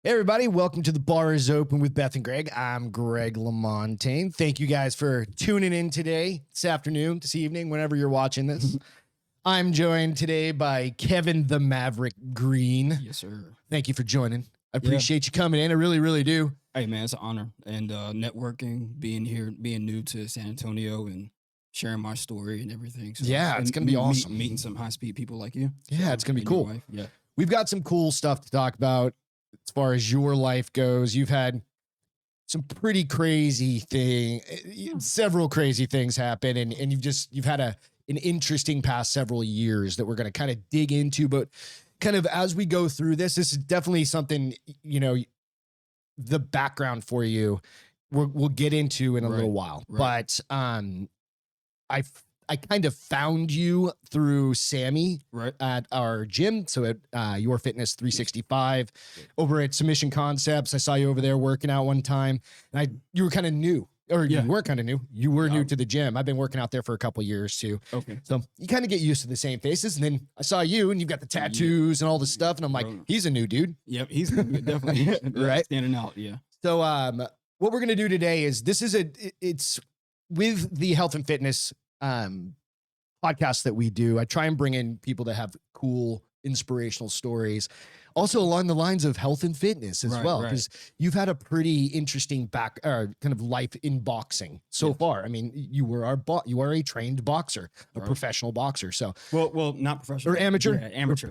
Hey everybody, welcome to The Bar is Open with Beth and Greg. I'm Greg LaMontagne. Thank you guys for tuning in today, this afternoon, this evening, whenever you're watching this. I'm joined today by Kevin the Maverick Greene. Yes, sir. Thank you for joining. I appreciate you coming in. I really, really do. Hey, man, it's an honor. And networking, being here, being new to San Antonio and sharing my story and everything. So, Yeah, it's going to be awesome. Meeting some high-speed people like you. Yeah, it's going to be cool. Yeah. We've got some cool stuff to talk about as far as your life goes. You've had some pretty crazy several crazy things happen, and you've had an interesting past several years that we're going to kind of dig into, but kind of as we go through this is definitely something, the background for you we'll get into in a little while. Right. But I kind of found you through Sammy at our gym. So at Your Fitness 365 over at Submission Concepts. I saw you over there working out one time, and you were kind of new, or you weren't kind of new. You were new to the gym. I've been working out there for a couple years too. Okay. So you kind of get used to the same faces. And then I saw you and you've got the tattoos and all the stuff. And I'm like, he's a new dude. Yep. He's definitely right. Standing out. Yeah. So what we're going to do today is it's with the health and fitness podcast that we do. I try and bring in people that have cool, inspirational stories, also along the lines of health and fitness as well, because you've had a pretty interesting kind of life in boxing so far. I mean, you are a trained boxer, a professional boxer. So, well, not professional or amateur, amateur,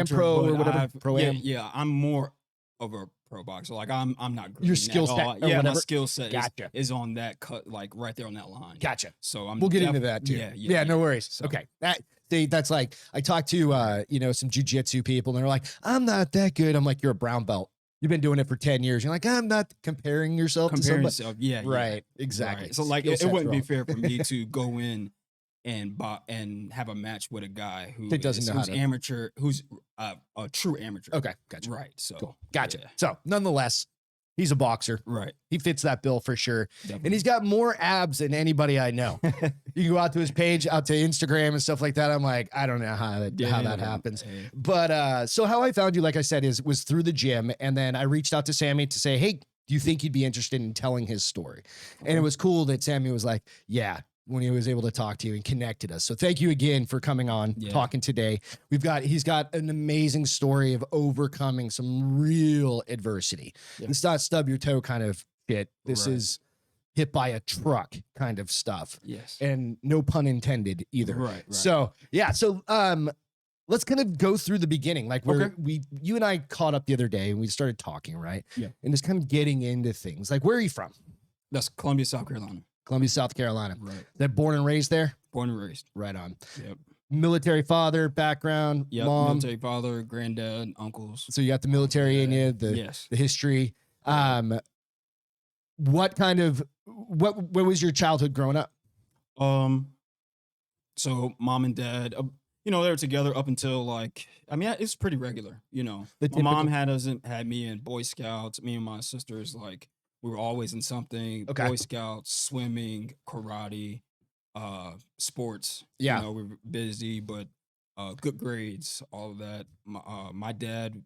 pro or whatever. Yeah, I'm more of a pro boxer. Like I'm not great. Your skill set, my skill set is on that cut, like right there on that line. Gotcha. So we'll get into that too. Yeah, no worries. So. Okay. That's like, I talked to, some jujitsu people and they're like, I'm not that good. I'm like, you're a brown belt. You've been doing it for 10 years. You're like, I'm not comparing yourself to somebody. Yeah. Right. Exactly. Right. So like, it wouldn't be fair for me to go in and have a match with a guy who's amateur, who's a true amateur. Okay, gotcha. Right. So cool. Gotcha. Yeah. So nonetheless, he's a boxer. Right. He fits that bill for sure. Definitely. And he's got more abs than anybody I know. You can go out to his page, out to Instagram and stuff like that. I'm like, I don't know how that happens. Yeah. But so how I found you, like I said, was through the gym. And then I reached out to Sammy to say, hey, do you think he'd be interested in telling his story? Okay. And it was cool that Sammy was like, yeah, when he was able to talk to you and connected us. So thank you again for coming on, talking today. He's got an amazing story of overcoming some real adversity. Yeah. It's not stub your toe kind of shit. This is hit by a truck kind of stuff. Yes. And no pun intended either. Right. So yeah. So let's kind of go through the beginning. Like you and I caught up the other day and we started talking, right? Yeah. And just kind of getting into things. Like, where are you from? That's Columbia, South Carolina. Columbia, South Carolina. Right. That born and raised there? Born and raised. Right on. Yep. Military father, background, mom. Military father, granddad, uncles. So you got the military in you, the history. What was your childhood growing up? So mom and dad, they were together up until it's pretty regular, My mom had me in Boy Scouts, me and my sisters, we were always in something. Okay. Boy Scouts, swimming, karate, sports. Yeah. We were busy, but good grades, all of that. My dad,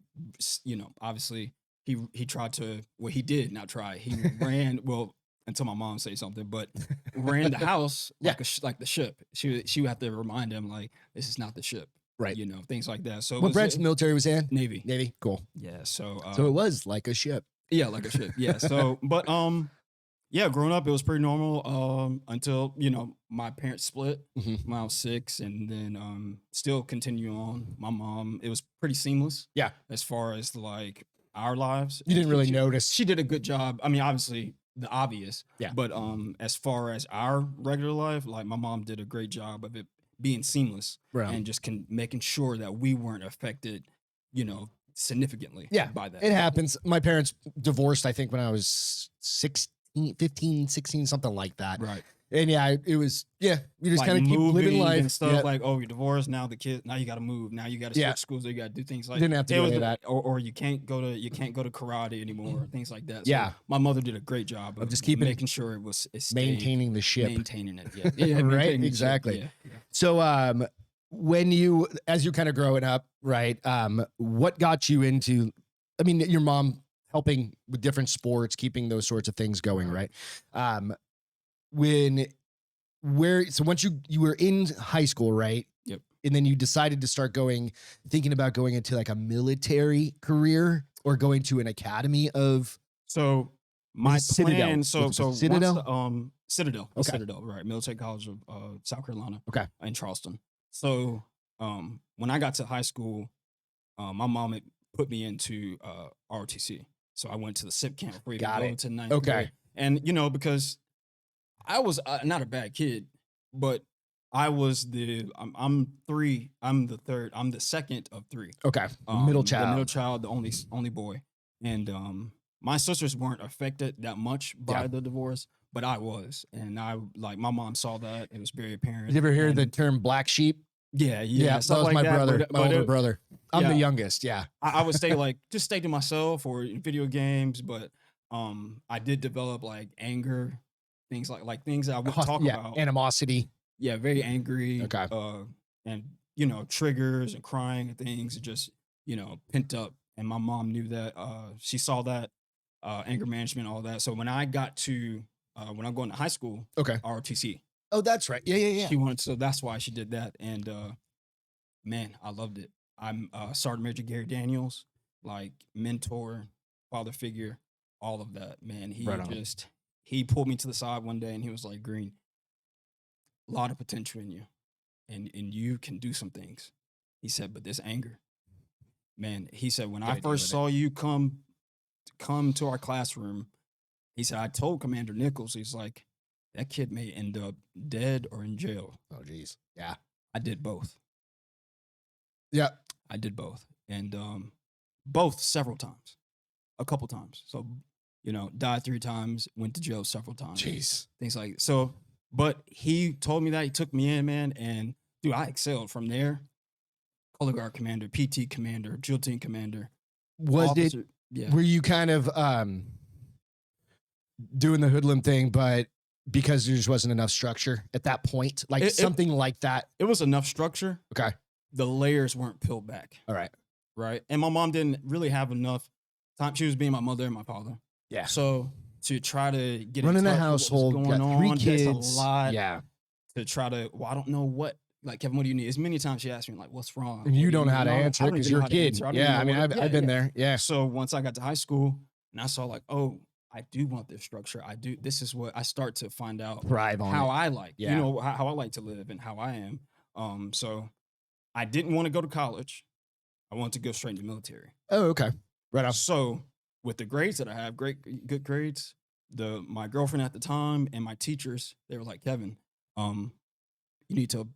obviously he tried to, well, he did not try. He ran, well, until my mom say something, but ran the house like the ship. She would have to remind him, this is not the ship. Right. Things like that. So what branch of the military was in? Navy. Navy. Cool. Yeah. So it was like a ship. Yeah, like a ship. Yeah. So, but growing up, it was pretty normal until my parents split when I was 6, and then still continue on. My mom, it was pretty seamless. Yeah. As far as our lives, you didn't really notice. She did a good job. I mean, obviously the obvious. Yeah. But as far as our regular life, my mom did a great job of it being seamless, and just making sure that we weren't affected, significantly by that. It happens. My parents divorced, I think, when I was 15, 16, something like that. Right. And it was, you just kind of keep living life and stuff. You're divorced, now the kid, now you got to move, now you got to switch schools, you got to do things like didn't have to do any of that. Or you can't go to karate anymore, things like that. So yeah. My mother did a great job of just making sure maintaining the ship. Maintaining it. Yeah. Right. Exactly. Yeah. So, as you're kind of growing up, right? What got you into, I mean, your mom helping with different sports, keeping those sorts of things going, Right. right? When so once you were in high school, right? Yep. And then you decided to start thinking about going into like a military career or going to an academy of So was my it Citadel? plan, Was it once Citadel? the Citadel, Okay. Citadel, right? Military College of South Carolina Okay. in Charleston. So when I got to high school, my mom had put me into ROTC. So I went to the SIP camp before you Got go it. to ninth Okay. grade. And because I was not a bad kid, but I was I'm three. I'm the third. I'm the second of three. Okay. Middle The middle child. child, the only boy, and my sisters weren't affected that much by Yeah. the divorce, but I was, and I like my mom saw that it was very apparent. Did you ever hear the and term black sheep? yeah, Yeah, stuff that was like my that. brother, my older it- brother. I'm the yeah, youngest. Yeah. I would stay just stay to myself or in video games, but I did develop like anger, things like things that I wouldn't talk Yeah. about. Animosity. Yeah, very angry. Okay. And triggers and crying and things are just pent up. And my mom knew that. She saw that anger management, all that. So when I got to when I'm going to high school, Okay. ROTC, Oh, that's right. Yeah. she wanted. So that's why she did that. And man, I loved it. I'm Sergeant Major Gary Daniels, like mentor, father figure, all of that. Man, Right on. he pulled me to the side one day and he was like, Greene, a lot of potential in you, and you can do some things. He said, but this anger, man. He said when I Gotta deal first with it. saw you come to our classroom, he said I told Commander Nichols, he's like, that kid may end up dead or in jail. Oh, geez. Yeah. I did both. Yeah. I did both, and both several times, a couple times. So died 3 times, went to jail several times. Jeez. Things like so. But he told me that he took me in, man, and dude, I excelled from there. Color guard commander, PT commander, drill team commander. Was it? Officer, yeah. Were you kind of doing the hoodlum thing, but because there just wasn't enough structure at that point, like something like that? It was enough structure. Okay. The layers weren't peeled back. All right. Right. And my mom didn't really have enough time. She was being my mother and my father. Yeah. So to try to get running in a touch household, with what's going got 3 on, kids. that's a lot. Yeah. To try to, I don't know what, like, Kevin, what do you need? As many times she asked me, like, what's wrong? And you What do don't know how to need? answer I it don't because even you're know a how to kid. answer. I don't Yeah. even I mean, know what- I've been there. Yeah. So once I got to high school and I saw like, oh, I do want this structure. This is what I start to find out Thrive on how it. I like, Yeah. how I like to live and how I am. So I didn't want to go to college. I wanted to go straight into military. Oh, okay. Right on. So with the grades that I have, good grades, my girlfriend at the time and my teachers, they were like, Kevin, you need to,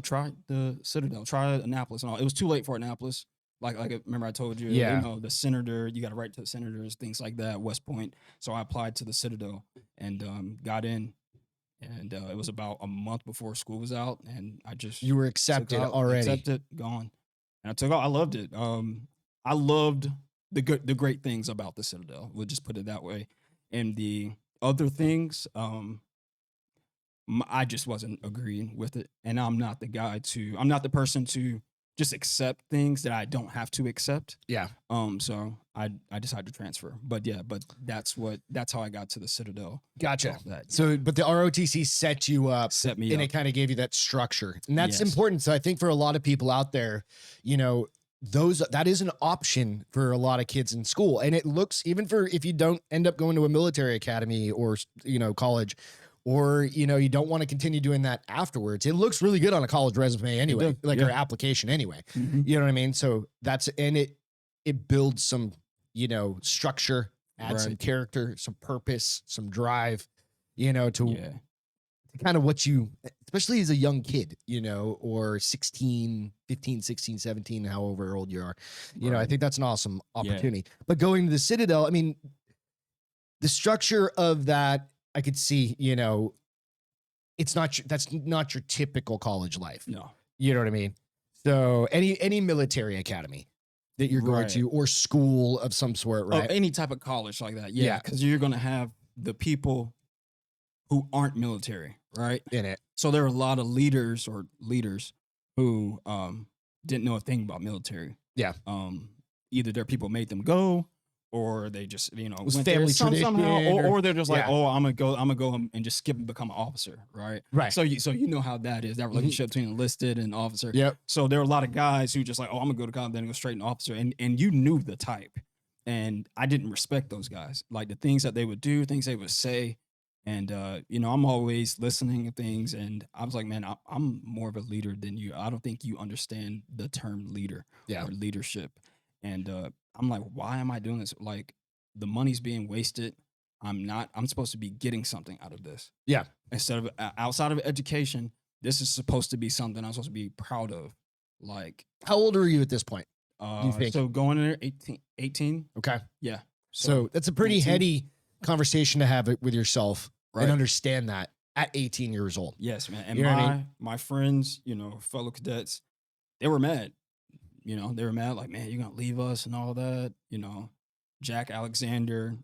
try the Citadel, try Annapolis and all. It was too late for Annapolis. Like remember I told you, Yeah. the senator, you got to write to the senators, things like that, West Point. So I applied to the Citadel and got in. And it was about a month before school was out, and I just You were accepted already. accepted, gone, and I took off. I loved it. I loved the great things about the Citadel. We'll just put it that way. And the other things, I just wasn't agreeing with it, and I'm not the person to just accept things that I don't have to accept. Yeah. So I decided to transfer. But yeah, that's how I got to the Citadel. Gotcha. That, So, but the ROTC set you up, set me and up. it kind of gave you that structure, and that's Yes. important. So, I think for a lot of people out there, that is an option for a lot of kids in school, and it looks even for if you don't end up going to a military academy or college, or you don't want to continue doing that afterwards. It looks really good on a college resume anyway, does, like yeah. our application anyway. Mhm. You know what I mean? So it builds some structure, adds some Right. character, some purpose, some drive, to Yeah. kind of what you, especially as a young kid, or 16, 15, 16, 17, however old you are, I Right. think that's an awesome opportunity. But going to the Citadel, I mean, the structure of that, I could see, that's not your typical college life. No. You know what I mean? So any military academy that you're going Right. to or school of some sort, right? Oh, any type of college like that. Yeah. Yeah. Because you're going to have the people who aren't military, right? In it. So there are a lot of leaders who didn't know a thing about military. Yeah. Either their people made them go or they just, you know, was went family there somehow, tradition or they're just like, yeah. oh, I'm gonna go and just skip and become an officer, right? Right. So you know how that is, that relationship between enlisted and officer. Yep. So there are a lot of guys who just like, oh, I'm gonna go to college, then go straight to officer, and you knew the type, and I didn't respect those guys, like the things that they would do, things they would say. And you know, I'm always listening to things, and I was like, man, I'm more of a leader than you. I don't think you understand the term leader Yeah. or leadership. And I'm like, why am I doing this? Like, the money's being wasted. I'm supposed to be getting something out of this. Yeah. Instead of outside of education, this is supposed to be something I'm supposed to be proud of. Like, How old are you at this point? Do you think? so going in there 18. Okay. Yeah. So that's a pretty 18. heady conversation to have with yourself Right. and understand that at 18 years old. Yes, man. And You know what I mean? my friends, you know, fellow cadets, they were mad. You know, they were mad, like, man, you're gonna leave us and all that. You know, Jack Alexander,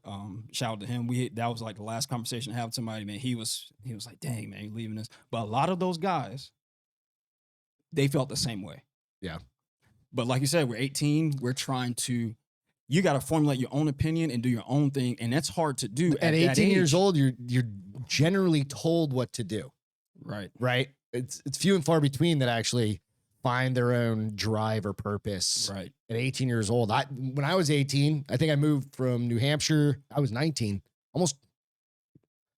shout out to him. That was like the last conversation I had with somebody, man. He was like, dang, man, you're leaving us. But a lot of those guys, they felt the same way. Yeah. But like you said, we're 18. We're trying to, you got to formulate your own opinion and do your own thing. And that's hard to do At 18 years old, you're generally told what to do. Right. Right. It's few and far between that actually find their own drive or purpose. Right. At 18 years old. When I was 18, I think I moved from New Hampshire. I was 19, almost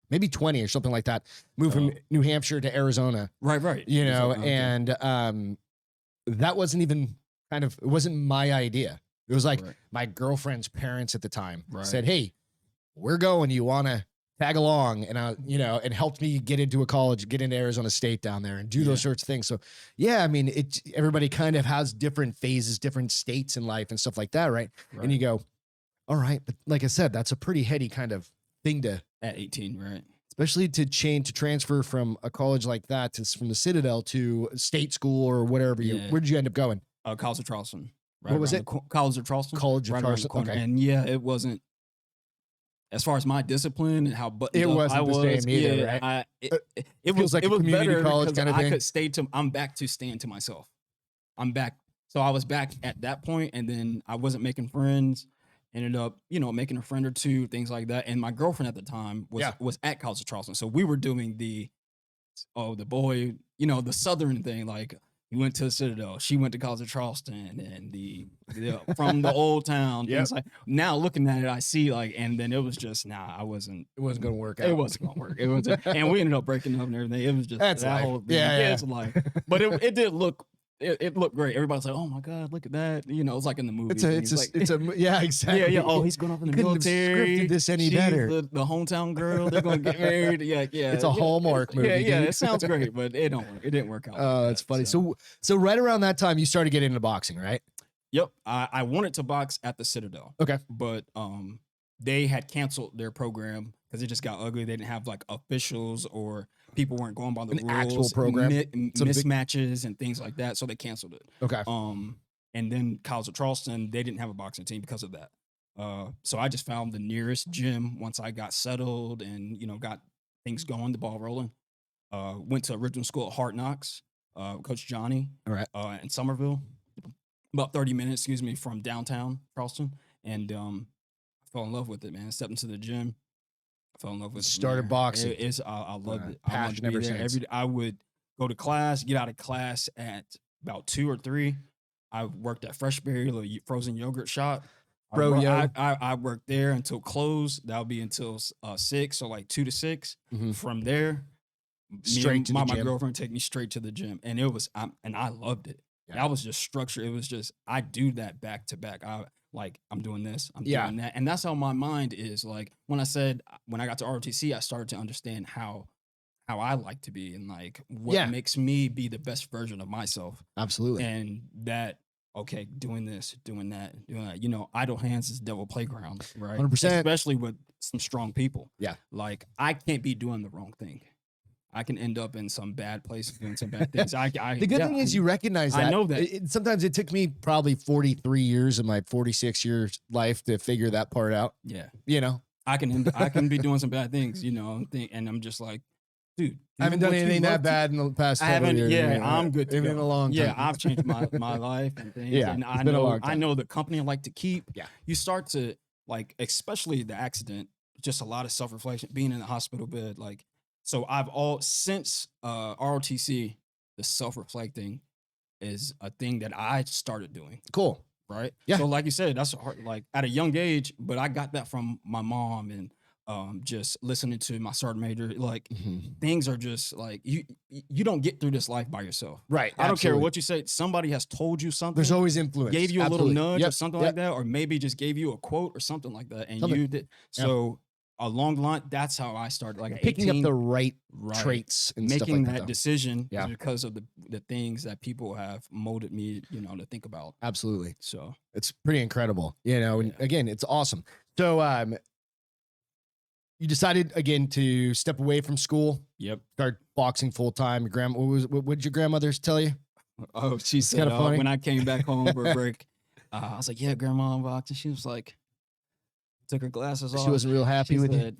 maybe 20 or something like that. Moved from New Hampshire to Arizona. Right. You know, okay. and that wasn't even it wasn't my idea. It was like my girlfriend's parents at the time said, hey, we're going. You want to tag along? And and helped me get into a college, get into Arizona State down there and do those sorts of things. So yeah, I mean, everybody kind of has different phases, different states in life and stuff like that. Right. And you go, all right. But like I said, that's a pretty heady kind of thing to at 18. Right. Especially to transfer from a college like that from the Citadel to state school or whatever. Where'd you end up going? College of Charleston. Right, what was it? College of Charleston. College of Charleston. Okay. And yeah, it wasn't, as far as my discipline and how buttoned it up wasn't I was. The same either, right? It was like it was community better college kind of thing. I'm back to staying to myself. I'm back. So I was back at that point, and then I wasn't making friends. Ended up, making a friend or two, things like that. And my girlfriend at the time was at College of Charleston, so we were doing the boy, the Southern thing, like. He went to the Citadel. She went to College of Charleston, and the from the old town. Yeah. Like, now looking at it, I see and then it was just I wasn't. It wasn't going to work out. It wasn't going to work. It was, and we ended up breaking up and everything. It was just that life. Whole thing. Yeah, it's life. But it did look. It looked great. Everybody's like, "Oh my God, look at that!" It's like in the movie. Yeah, exactly. Yeah. Oh, he's going off in the military. Scripted this any better? The hometown girl. They're going to get married. Yeah. It's a Hallmark movie. Yeah. It sounds great, but it don't work. It didn't work out. Oh, that's funny. So right around that time, you started getting into boxing, right? Yep. I wanted to box at the Citadel. Okay. But they had canceled their program because it just got ugly. They didn't have officials, or people weren't going by the rules. Actual program. Mismatches and things like that. So they canceled it. Okay. And then College of Charleston, they didn't have a boxing team because of that. So I just found the nearest gym once I got settled and, got things going, the ball rolling. Went to original school at Hard Knocks, Coach Johnny. All right. In Somerville. About 30 minutes, from downtown Charleston. And I fell in love with it, man. Stepped into the gym. I fell in love with it. Started boxing. I loved it. Passion ever since. Every day. I would go to class, get out of class at about 2 or 3. I worked at Freshberry, the frozen yogurt shop. I worked there until close. That would be until 6, so like 2 to 6. Mm-hmm. From there, straight to the gym. My girlfriend take me straight to the gym, and and I loved it. Yeah. That was just structure. It was just I do that back to back. I'm doing this, I'm doing that, and that's how my mind is. Like when I got to ROTC, I started to understand how I like to be and what makes me be the best version of myself. Absolutely. And that. Okay, doing this, doing that, idle hands is devil playground, right? 100%. Especially with some strong people. Yeah. Like, I can't be doing the wrong thing. I can end up in some bad place doing some bad things. The good thing is you recognize that. I know that. Sometimes it took me probably 43 years of my 46 years life to figure that part out. Yeah. I can be doing some bad things, and I'm just like, dude, I haven't done anything that bad in the past several years. Yeah, I'm good to go. Even a long time. Yeah, I've changed my life and things. Yeah, and it's been a long time. I know the company I like to keep. Yeah. You start to, like especially the accident, just a lot of self-reflection, being in the hospital bed. Like, so I've all since ROTC, the self-reflecting is a thing that I started doing. Cool. Right. Yeah. So like you said, that's hard, like at a young age, but I got that from my mom and just listening to my sergeant major. Like things are just like you don't get through this life by yourself. Right. I don't care absolutely. what you say. Somebody has told you something. There's always influence. Gave you a Absolutely. little nudge Yep. or something like that, or maybe just gave you a quote or something like that, and Something. you did. So along the line, that's how I started. Like at Picking 18, up the right traits and stuff making like that though. decision is because of the things that people have molded me, to think about. Absolutely. So it's pretty incredible, and again, it's awesome. So, you decided again to step away from school. Yep. Start boxing full time. Your grandma, what did your grandmother tell you? Oh, she said funny. when I came back home for a break, I was like, "Yeah, grandma, I'm boxing." She was like, took her glasses off. She wasn't real happy with you.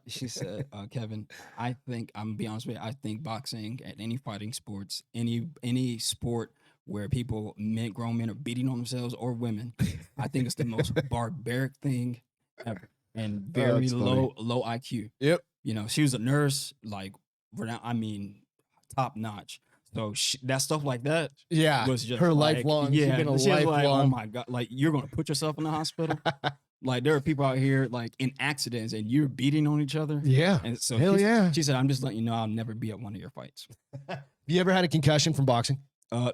She said, "Kevin, I think I'm gonna be honest with you. I think boxing and any fighting sports, any sport where grown men are beating on themselves or women, I think it's the most barbaric thing ever, and very low IQ." Yep. She was a nurse, like top notch. So that stuff like that, was just her like, lifelong. Yeah, she's been she was like, "Oh lifelong. my god, like you're gonna put yourself in the hospital." Like there are people out here like in accidents and you're beating on each other. Yeah. And so Hell yeah. She said, "I'm just letting you know I'll never be at one of your fights." You ever had a concussion from boxing?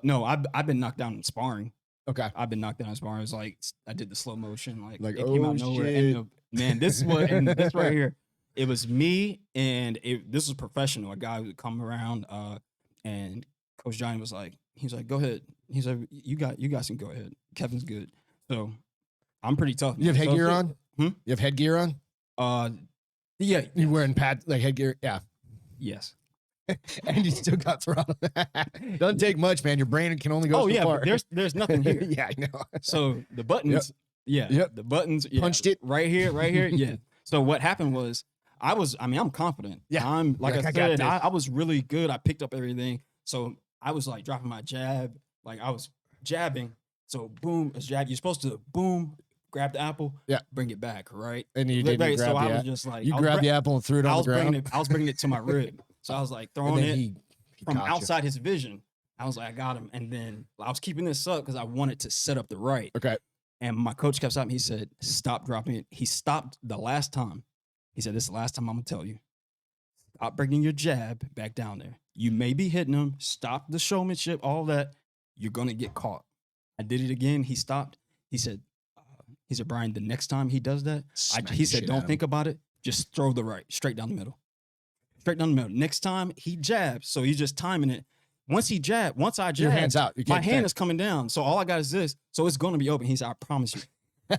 No, I've been knocked down in sparring. Okay. I've been knocked down in sparring. It was like I did the slow motion, like it oh, came out of nowhere. shit. And man, this right here, it was me, and this was professional. A guy would come around, and Coach Johnny was like, "Go ahead." He's like, "You guys can go ahead. Kevin's good." So I'm pretty tough. You have headgear on? Hmm? You have headgear on? Yeah. You wearing headgear? Yeah. Yes. And you still got throttle. Doesn't take much, man. Your brain can only go so far. But there's nothing here. Yeah, I know. So the buttons, the buttons, Punched it right here, yeah. So what happened was I'm confident. Yeah. I'm like I got said, this. I was really good. I picked up everything. So I was like dropping my jab, like I was jabbing. So boom, it's jab. You're supposed to boom, grab the apple, bring it back, right? And you didn't grab so the I apple. was just like, You grabbed the apple and threw it on the ground. I was bringing it to my rib. So I was like throwing And it then he from caught you. outside his vision. I was like, I got him. And then I was keeping this up because I wanted to set up the right. Okay. And my coach kept stopping. He said, "Stop dropping it." He stopped the last time. He said, "This is the last time I'm going to tell you. Stop bringing your jab back down there. You may be hitting him. Stop the showmanship, all that. You're going to get caught." I did it again. He stopped. He said, "Brian, the next time he does that," he said, "Don't think about it. Just throw the right, straight down the middle. Straight down the middle. Next time he jabs." So he's just timing it. Once I jab, your hand's out. My hand is coming down. So all I got is this. So it's going to be open. He said, "I promise you."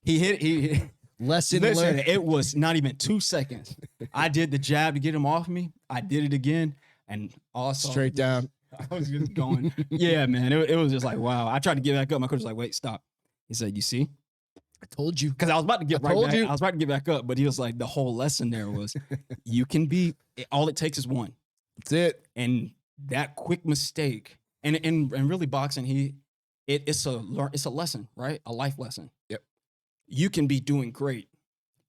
He hit. Lesson learned. It was not even 2 seconds. I did the jab to get him off me. I did it again, and all I saw Straight down. I was just going. Yeah, man. It was just like, wow. I tried to get back up. My coach was like, "Wait, stop." He said, "You see?" I told you. Because I was about to get right back. I was about to get back up, but he was like, the whole lesson there was, you can be. All it takes is one. That's it. And that quick mistake, and really boxing, it's a lesson, right? A life lesson. Yep. You can be doing great.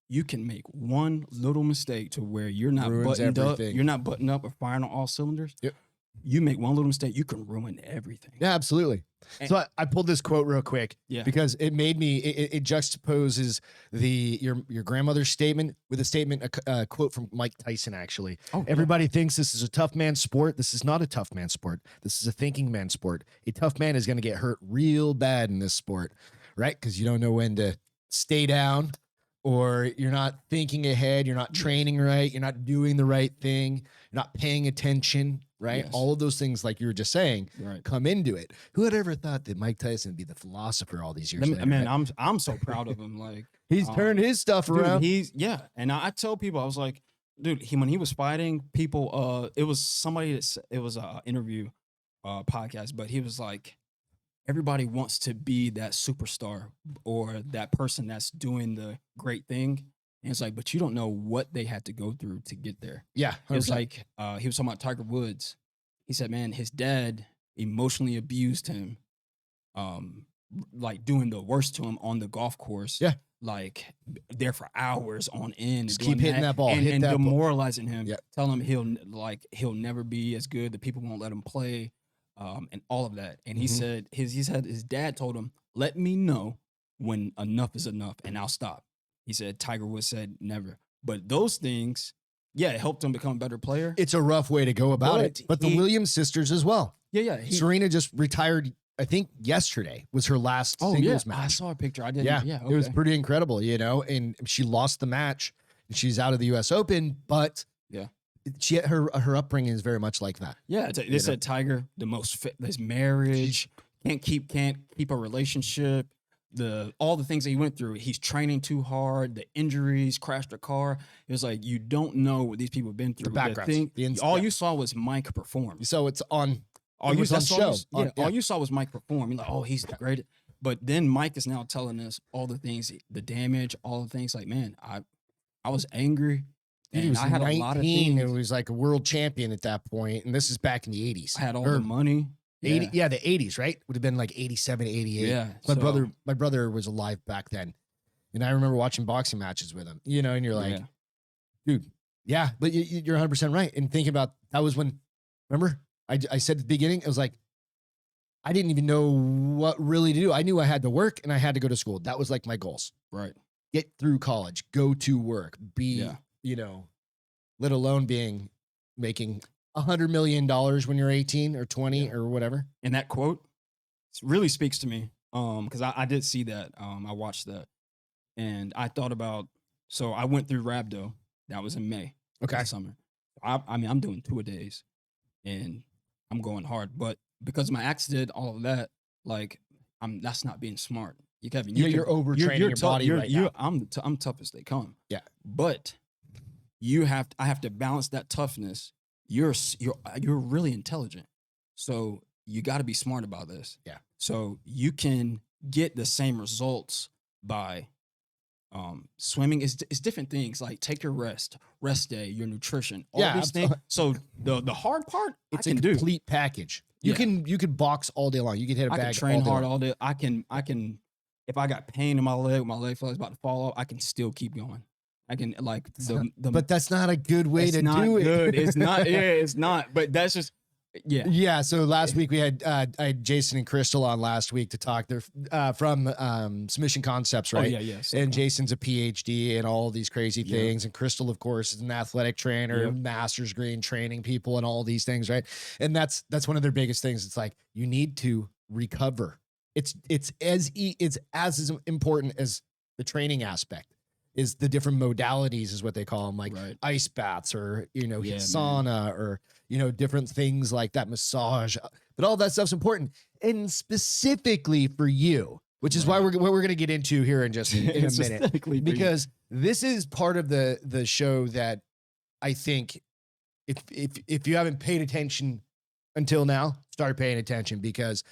You can make one little mistake to where you're not buttoned up. You're not buttoned up or firing on all cylinders. Yep. You make one little mistake, you can ruin everything. Yeah, absolutely. So I pulled this quote real quick because it made me, it juxtaposes your grandmother's statement with a quote from Mike Tyson, actually. Everybody thinks this is a tough man sport. This is not a tough man sport. This is a thinking man sport. A tough man is going to get hurt real bad in this sport, right? Because you don't know when to stay down, or you're not thinking ahead. You're not training right. You're not doing the right thing. You're not paying attention. Right. Yes. All of those things, like you were just saying, come into it. Who had ever thought that Mike Tyson would be the philosopher all these years later? Man, I'm so proud of him. Like he's turned his stuff around. And I tell people, I was like, dude, when he was fighting people, it was somebody it was an interview podcast, but he was like, everybody wants to be that superstar or that person that's doing the great thing. And it's like, but you don't know what they had to go through to get there. Yeah. 100%. It was like, he was talking about Tiger Woods. He said, man, his dad emotionally abused him like doing the worst to him on the golf course. Yeah. Like there for hours on end, Just and keep doing hitting that ball, and, hit and that ball. demoralizing him. Yeah. Telling him he'll never be as good. The people won't let him play, and all of that. And he Mhm. said his dad told him, "Let me know when enough is enough, and I'll stop." He said Tiger Woods said never, but those things, yeah, it helped him become a better player. It's a rough way to go about it. But the Williams sisters as well. Yeah. Serena just retired, I think yesterday was her last singles match. I saw a picture. I didn't. Yeah, Yeah, it was okay. pretty incredible, and she lost the match. And she's out of the U.S. Open, but Yeah. her upbringing is very much like that. Yeah, they said Tiger, the most fit, his marriage, can't keep a relationship, all the things that he went through. He's training too hard, the injuries, crashed a car. It was like, you don't know what these people have been through. The background. You saw was Mike perform. So it's on. All you saw was Mike perform. You're like, oh, he's the greatest. But then Mike is now telling us all the things, the damage, all the things. Like, man, I was angry. And he was I had 19 a lot of things. and was like a world champion at that point. And this is back in the 80s. I had all the money. 80, the 80s, right? Would have been like 87, 88. Yeah. My brother was alive back then. And I remember watching boxing matches with him, and you're like, dude, yeah, but you're 100% right. And thinking about that was when, remember, I said at the beginning, it was like, I didn't even know what really to do. I knew I had to work and I had to go to school. That was like my goals. Right. Get through college, go to work, let alone making $100 million when you're 18 or 20 or whatever. And that quote really speaks to me. Because I did see that. I watched that. And I thought about, so I went through rhabdo. That was in May. Okay. Summer. I mean, I'm doing 2-a-days and I'm going hard, but because of my accident, all of that, like that's not being smart. You're overtraining your body right now. I'm tough as they come. Yeah. But I have to balance that toughness. You're really intelligent. So you got to be smart about this. Yeah. So you can get the same results by swimming. It's different things, like take your rest day, your nutrition, all these things. So the hard part, it's a complete package. You could box all day long. You could hit a bag. I can train hard all day. I can if I got pain in my leg feels about to fall off, I can still keep going. I can but that's not a good way to do it. It's not. Yeah, it's not. But that's just. Yeah. Yeah. So last week we had I had Jason and Crystal on last week to talk. They're from Submission Concepts, right? Oh, yeah. And Jason's a PhD and all these crazy things. And Crystal, of course, is an athletic trainer, master's degree in training people and all these things, right? And that's one of their biggest things. It's like you need to recover. It's as important as the training aspect. Is the different modalities is what they call them, like ice baths or, sauna or, different things like that, massage, but all that stuff's important. And specifically for you, which is why what we're going to get into here in just in a minute, because this is part of the show that I think if you haven't paid attention until now, start paying attention, because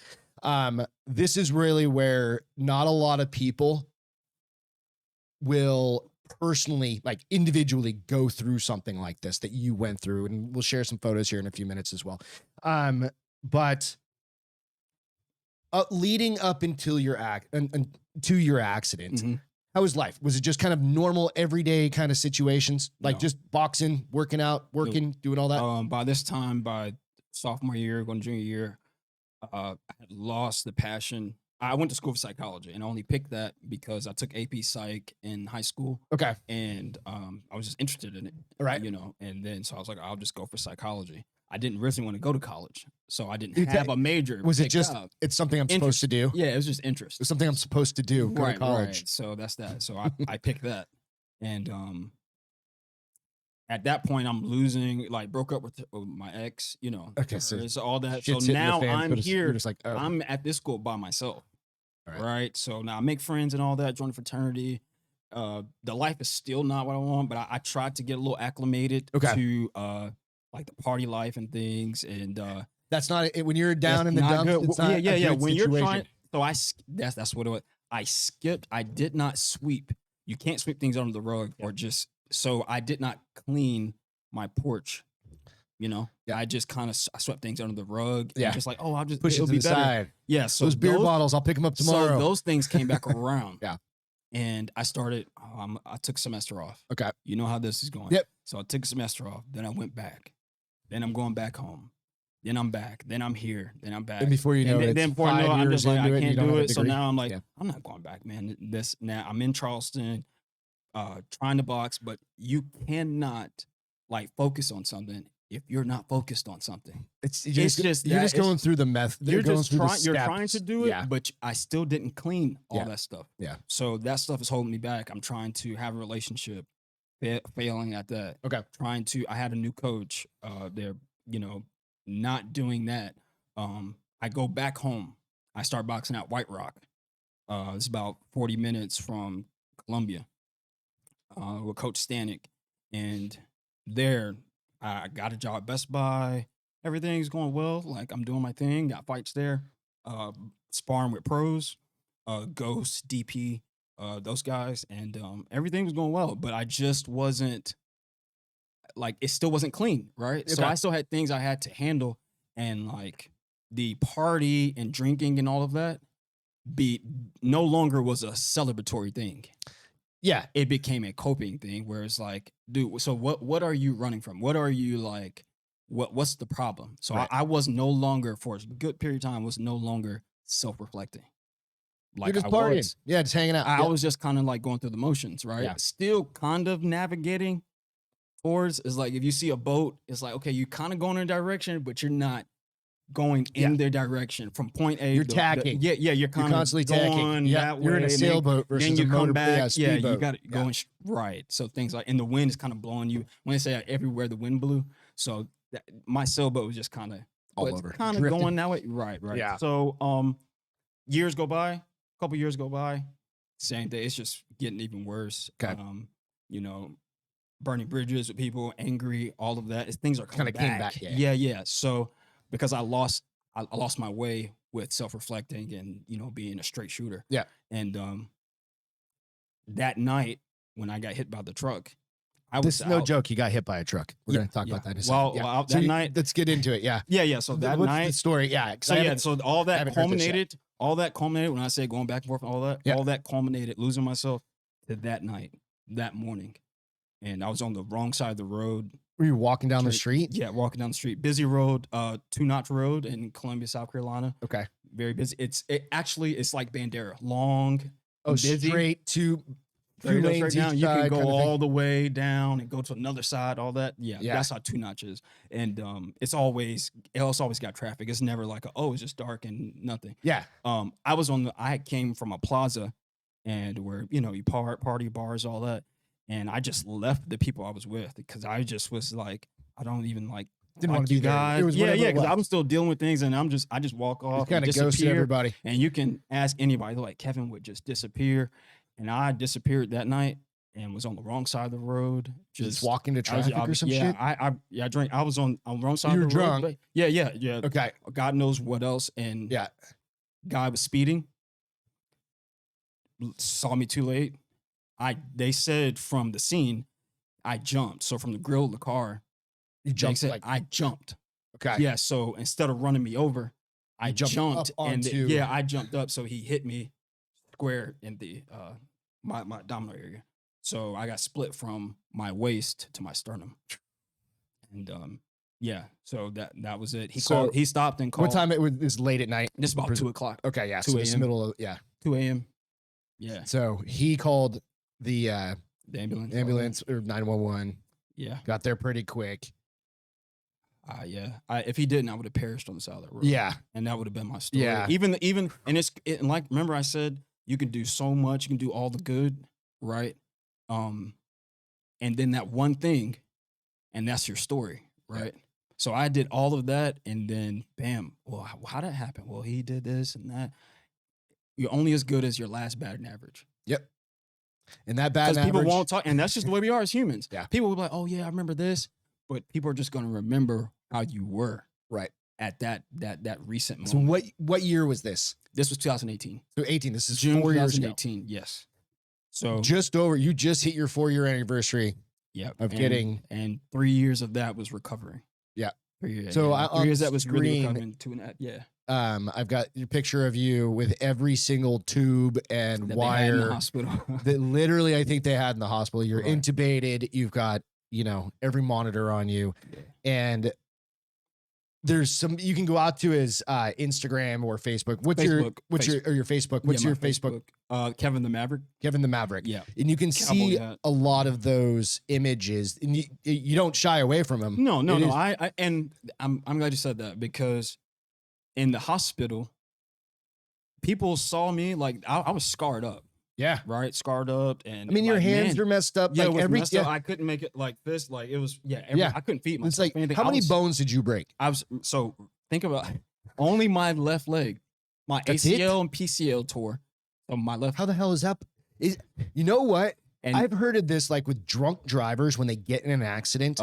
this is really where not a lot of people will personally, like individually, go through something like this that you went through, and we'll share some photos here in a few minutes as well. But leading up until your to your accident, how was life? Was it just kind of normal, everyday kind of situations, like just boxing, working out, doing all that? By this time, by sophomore year, going to junior year, I had lost the passion. I went to school for psychology, and I only picked that because I took AP Psych in high school. Okay. And I was just interested in it. Right. And then so I was like, I'll just go for psychology. I didn't really want to go to college, so I didn't have a major. Was it just, it's something I'm supposed to do? Yeah, it was just interest. It's something I'm supposed to do, go to college. Right. So that's that. So I picked that. And at that point, I'm losing, broke up with my ex, Okay, so all that. So shit's hitting the now fan, I'm here. You're just like, oh. I'm at this school by myself. Right. Right. So now I make friends and all that, join a fraternity. The life is still not what I want, but I tried to get a little acclimated to like the party life and things. And that's not it. When you're down in the dumps, it's not yeah. When you're trying, so that's what it was. I skipped. I did not sweep. You can't sweep things under the rug or just. So I did not clean my porch You know, Yeah. I just kind of swept things under the rug. Yeah. And just like, oh, I'll just Push it it'll to be the better. side. Yeah. So those beer bottles, I'll pick them up tomorrow. So those things came back around. Yeah. And I started. I took a semester off. Okay. You know how this is going. Yep. So I took a semester off. Then I went back. Then I'm going back home. Then I'm back. Then I'm here. Then I'm back. And before you know it, then before I know, I'm just like, I can't do it. So now I'm like, Yeah. I'm not going back, man. Now I'm in Charleston, trying to box, but you cannot like focus on something if you're not focused on something. You're just going through the method. You're just trying. You're trying to do it, Yeah. but I still didn't clean all Yeah. that stuff. Yeah. So that stuff is holding me back. I'm trying to have a relationship, failing at that. Okay. I had a new coach. They're not doing that. I go back home. I start boxing at White Rock. It's about 40 minutes from Columbia. With Coach Stanek, and there I got a job at Best Buy. Everything's going well. Like I'm doing my thing. Got fights there. Sparring with pros, Ghost, DP, those guys, and everything was going well. But I just wasn't like it still wasn't clean, right? Okay. So I still had things I had to handle, and like the party and drinking and all of that no longer was a celebratory thing. Yeah. It became a coping thing where it's like, dude, so what are you running from? What are you like, what's the problem? So Right. I was no longer, for a good period of time, was no longer self-reflecting. Like You're just I partying. was. Yeah, just hanging out. I Yeah. was just kind of like going through the motions, right? Yeah. Still kind of navigating towards, is like, if you see a boat, it's like, okay, you kind of going in a direction, but you're not going in their direction from point A. You're tacking. You're kind of constantly going tacking. Yeah. that You're way. in a and then- sailboat versus then you a come motor, back. Yeah, you speedboat. got it going right. So things like, and the wind is kind of blowing you. When they say everywhere the wind blew, so my sailboat was just kind of all over, kind of drifting. going that way. Right. Yeah. So years go by, a couple years go by, same thing. It's just getting even worse. Okay. Burning bridges with people, angry, all of that. Things are coming Kinda came back, Yeah. So because I lost my way with self-reflecting and being a straight shooter. Yeah. And that night when I got hit by the truck, This is no joke. You got hit by a truck. We're going to talk about that in a second. Well, that night. Let's get into it. Yeah. Yeah. So that What's night. the story? Yeah. So all that haven't heard this yet. culminated when I say going back and forth, all that culminated, losing myself to that night, that morning. And I was on the wrong side of the road. Were you walking down the street? Yeah, walking down the street. Busy road, 2-notch road in Columbia, South Carolina. Okay. Very busy. It's like Bandera. Long, busy. Straight to Straight lanes down. each You can side go kind of thing. all the way down and go to another side, all that. Yeah. That's how 2-notch is. And it's always got traffic. It's never like it's just dark and nothing. Yeah. I came from a plaza and where, you party bars, all that. And I just left the people I was with because I just was like, I don't even like Didn't like want to you be there. guys. It was whatever it Because was. I'm still dealing with things and I just walk off. Kind of and ghosted disappear. everybody. And you can ask anybody, like Kevin would just disappear. And I disappeared that night and was on the wrong side of the road. Just walking to traffic or some shit? I drank. I was on the wrong side You of the were road. drunk? Yeah. Okay. God knows what else. And Yeah. guy was speeding. Saw me too late. They said from the scene, I jumped. So from the grill of the car, You jumped I jumped. okay. Yeah. So instead of running me over, I jumped jumped up onto- I jumped up. So he hit me square in the my abdominal area. So I got split from my waist to my sternum. And so that was it. He stopped and called. What time it was late at night? This is about 2:00. Okay, yeah. 2 So it's a.m. middle of 2 a.m. Yeah. So he called the ambulance. or 911. Yeah. Got there pretty quick. Yeah. If he didn't, I would have perished on the side of the road. Yeah. And that would have been my story. Yeah. Even and like, remember I said, you can do so much, you can do all the good, right? And then that one thing, and that's your story, right? Yeah. So I did all of that, and then bam, well, how did that happen? Well, he did this and that. You're only as good as your last batting average. Yep. And that bad Because people average, won't talk, and that's just the way we are as humans. Yeah. People will be like, oh yeah, I remember this, but people are just going to remember how you were right. at that recent moment. So what year was this? This was 2018. So 18. This is June 4 years ago. 2018. Yes. So You just hit your 4-year anniversary. yeah, of getting- and 3 years of that was recovering. Yeah. Yeah, So yeah. on 3 the years that was really screen, recovering. 2.5. Yeah, I've got your picture of you with every single tube and that they had in the wire hospital. that literally I think they had in the hospital. You're Right. intubated. You've got, every monitor on you. Yeah. And there's some, you can go out to his Instagram or Facebook. What's your Facebook? What's my your Facebook? Kevin the Maverick. Kevin the Maverick. Yeah. And you can Cowboy see hat. a lot of those images and you don't shy away from them. No. It is- I'm glad you said that, because in the hospital, people saw me like I was scarred up, Yeah. right? Scarred up, and I mean, your like, hands man, are messed up. yeah, Like it was every, messed up. I couldn't make it like this. Like it was, Yeah. I couldn't feed myself. it's like, anything. how I many was- bones did you break? I was so think about only my left leg, my That's ACL and PCL tore on my left. How the hell is that? You know what? And I've heard of this like with drunk drivers when they get in an accident,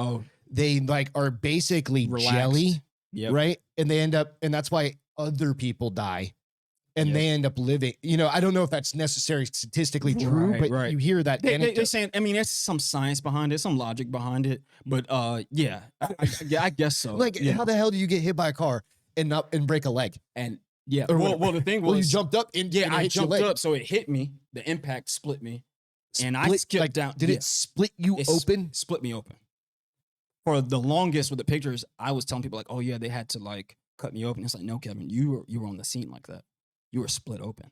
they like are basically Relaxed. jelly, Yep. right? And they end up, and that's why other people die and Yep. they end up living. I don't know if that's necessarily statistically true, Right, but right. you hear that. They're saying, I mean, there's some science behind it, some logic behind it, but yeah, I guess so. Like, yeah. how the hell do you get hit by a car and break a leg? And yeah, Or well, the thing was, Well, you jumped up and yeah, and it I hit your jumped leg. up, so it hit me. The impact split me, and I Split, skipped like, down. Did yeah, it split you it open? Split me open. For the longest with the pictures, I was telling people like, "Oh yeah, they had to like cut me open." It's like, no, Kevin, you were on the scene like that. You were split open.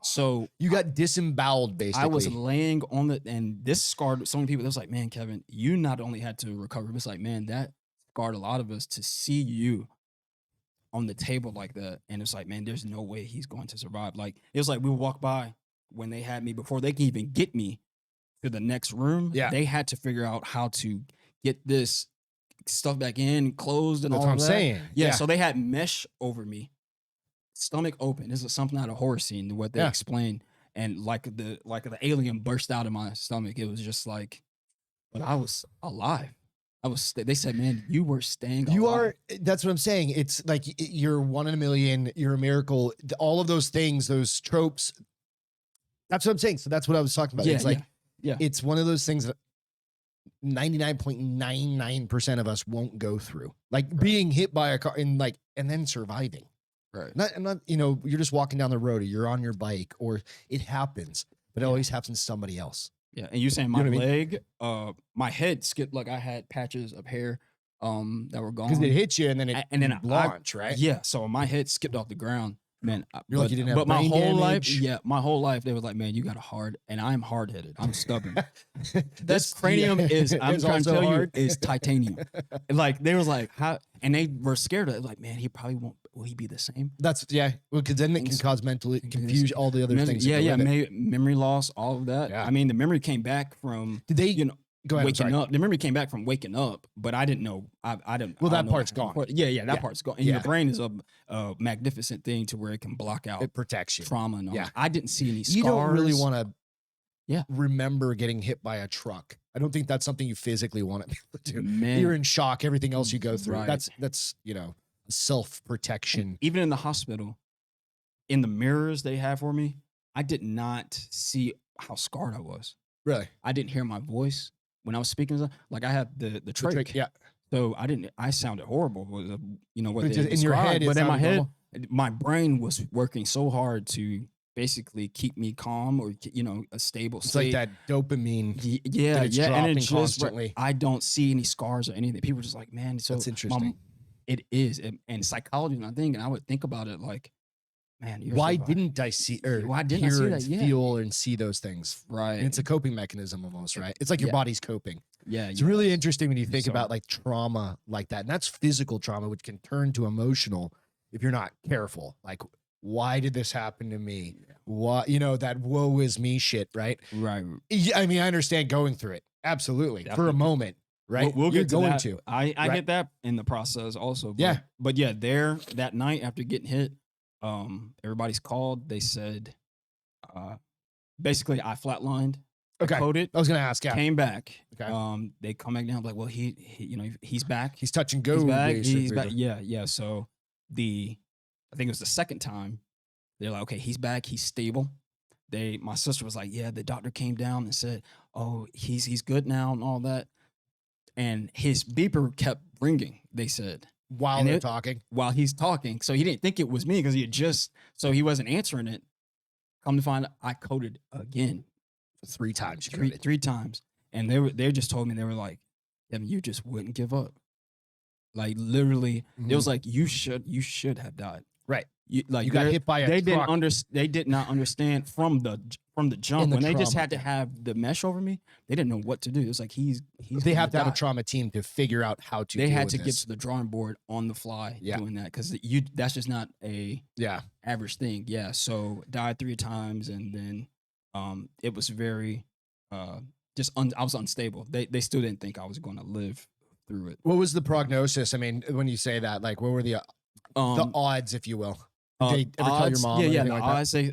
So You got disemboweled, basically. I was laying on and this scarred so many people. It was like, man, Kevin, you not only had to recover, but it's like, man, that scarred a lot of us to see you on the table like that. And it's like, man, there's no way he's going to survive. Like, it was like we would walk by when they had me before they can even get me to the next room. Yeah. They had to figure out how to get this stuff back in, closed, and That's all what I'm that. saying. Yeah, so they had mesh over me, stomach open. This is something out of horror scene, what they explained. And like the alien burst out of my stomach. It was just like, but I was alive. They said, man, you were staying alive. You are. That's what I'm saying. It's like you're one in a million. You're a miracle. All of those things, those tropes. That's what I'm saying. So that's what I was talking about. Yeah, It's like, yeah. It's one of those things that 99.99% of us won't go through. Like being hit by a car and then surviving. Right. Not you're just walking down the road or you're on your bike or it happens, but it always happens to somebody else. Yeah, and you saying my know what I mean? leg, my head skipped, like I had patches of hair that were gone. Because it hit you and then it and then launch, right? Yeah, so my head skipped off the ground. Man, You're like you didn't have but my brain whole damage. my whole life they were like, man, you got a hard, and I'm hard headed. I'm stubborn. This That's cranium is, I'm is trying to also tell hard. you, is titanium. Like they was like, how, and they were scared of it. Like, man, he probably won't. Will he be the same? That's because then it can cause mental confusion, all the other things. Yeah, that go with it. memory loss, all of that. Yeah. I mean, the memory came back from Did they? Go ahead. I'm waking sorry. up. The memory came back from waking up, but I didn't know. I didn't. Well, I that don't know part's how- gone. Yeah, that Yeah. part's gone. And Yeah. your brain is a magnificent thing to where it can block out It protects you. trauma and all. Yeah. that. I didn't see any scars. You don't really want to. Yeah. Remember getting hit by a truck. I don't think that's something you physically want to be able to do. Man. You're in shock. Everything else you go through. Right. That's self protection. Even in the hospital, in the mirrors they had for me, I did not see how scarred I was. Really. I didn't hear my voice when I was speaking. Like I had the trach. Yeah. So I sounded horrible. What But they just in your head, described. But it in my sounded head, normal. my brain was working so hard to basically keep me calm or a stable It's state. like that dopamine. Yeah, that it's and dropping it's just constantly. I don't see any scars or anything. People are just like, man, so That's interesting. It is, and psychology, and I would think about it like, man, Why didn't I see or Why didn't I hear see and that? Yeah. feel and see those things? right? And it's a coping mechanism almost, right? It's like your Yeah. body's coping. Yeah, It's really interesting when you think So- about like trauma like that. And that's physical trauma, which can turn to emotional if you're not careful. Like, why did this happen to me? Why, that woe is me shit, right? right. Yeah, I mean, I understand going through it. Absolutely. For a Definitely. moment, right? We'll You're get to going that. to. I Right. get that in the process also. But, Yeah. But yeah, there that night after getting hit, everybody's called. They said, basically, I flatlined. Okay. Coded. I was going to ask, yeah. Came back. Okay. They come back down. Like, well, he's back. He's touch and go. He's back. basically. He's back. Yeah. So I think it was the second time. They're like, okay, he's back. He's stable. My sister was like, yeah, the doctor came down and said, oh, he's good now and all that. and his beeper kept ringing. They said While And they're it- talking. while he's talking, so he didn't think it was me because he wasn't answering it. Come to find out, I coded again 3 times. You three coded. three times, and they just told me, they were like, Kevin, you just wouldn't give up. Like literally, it was like you should have died. Right. You got hit by a truck. They did not understand from the jump the when they just trauma, had to have the mesh over me. They didn't know what to do. It was like he's They have to gonna have a die. trauma team to figure out how to They deal had with to get this. to the drawing board on the fly Yeah. doing that because that's just not a Yeah. average thing. Yeah. So died 3 times, and then it was very I was unstable. They still didn't think I was going to live through it. What was the prognosis? I mean, when you say that, like, what were the odds, if you will? Did they ever tell your odds, mom? Yeah, or yeah. anything The like odds they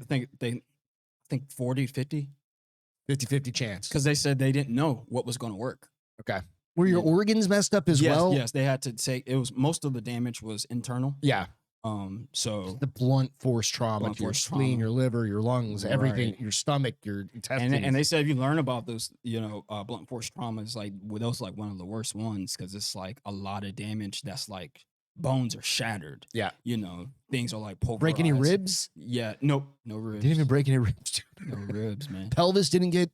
think 40, 50 that? 50-50 chance. because they said they didn't know what was going to work. Okay. Were your Yeah. organs messed up as yes, well? Yes, they had to take it was most of the damage was internal. Yeah. So The blunt force trauma Blunt to your force spleen, trauma. your liver, your lungs, everything, Right. your stomach, your intestines. and they said if you learn about those, blunt force traumas, like those like one of the worst ones because it's like a lot of damage that's like bones are shattered. Yeah. Things are like pulverized. break any ribs? Yeah, nope, no ribs. Didn't even break any ribs, dude. No ribs, man. Pelvis didn't get.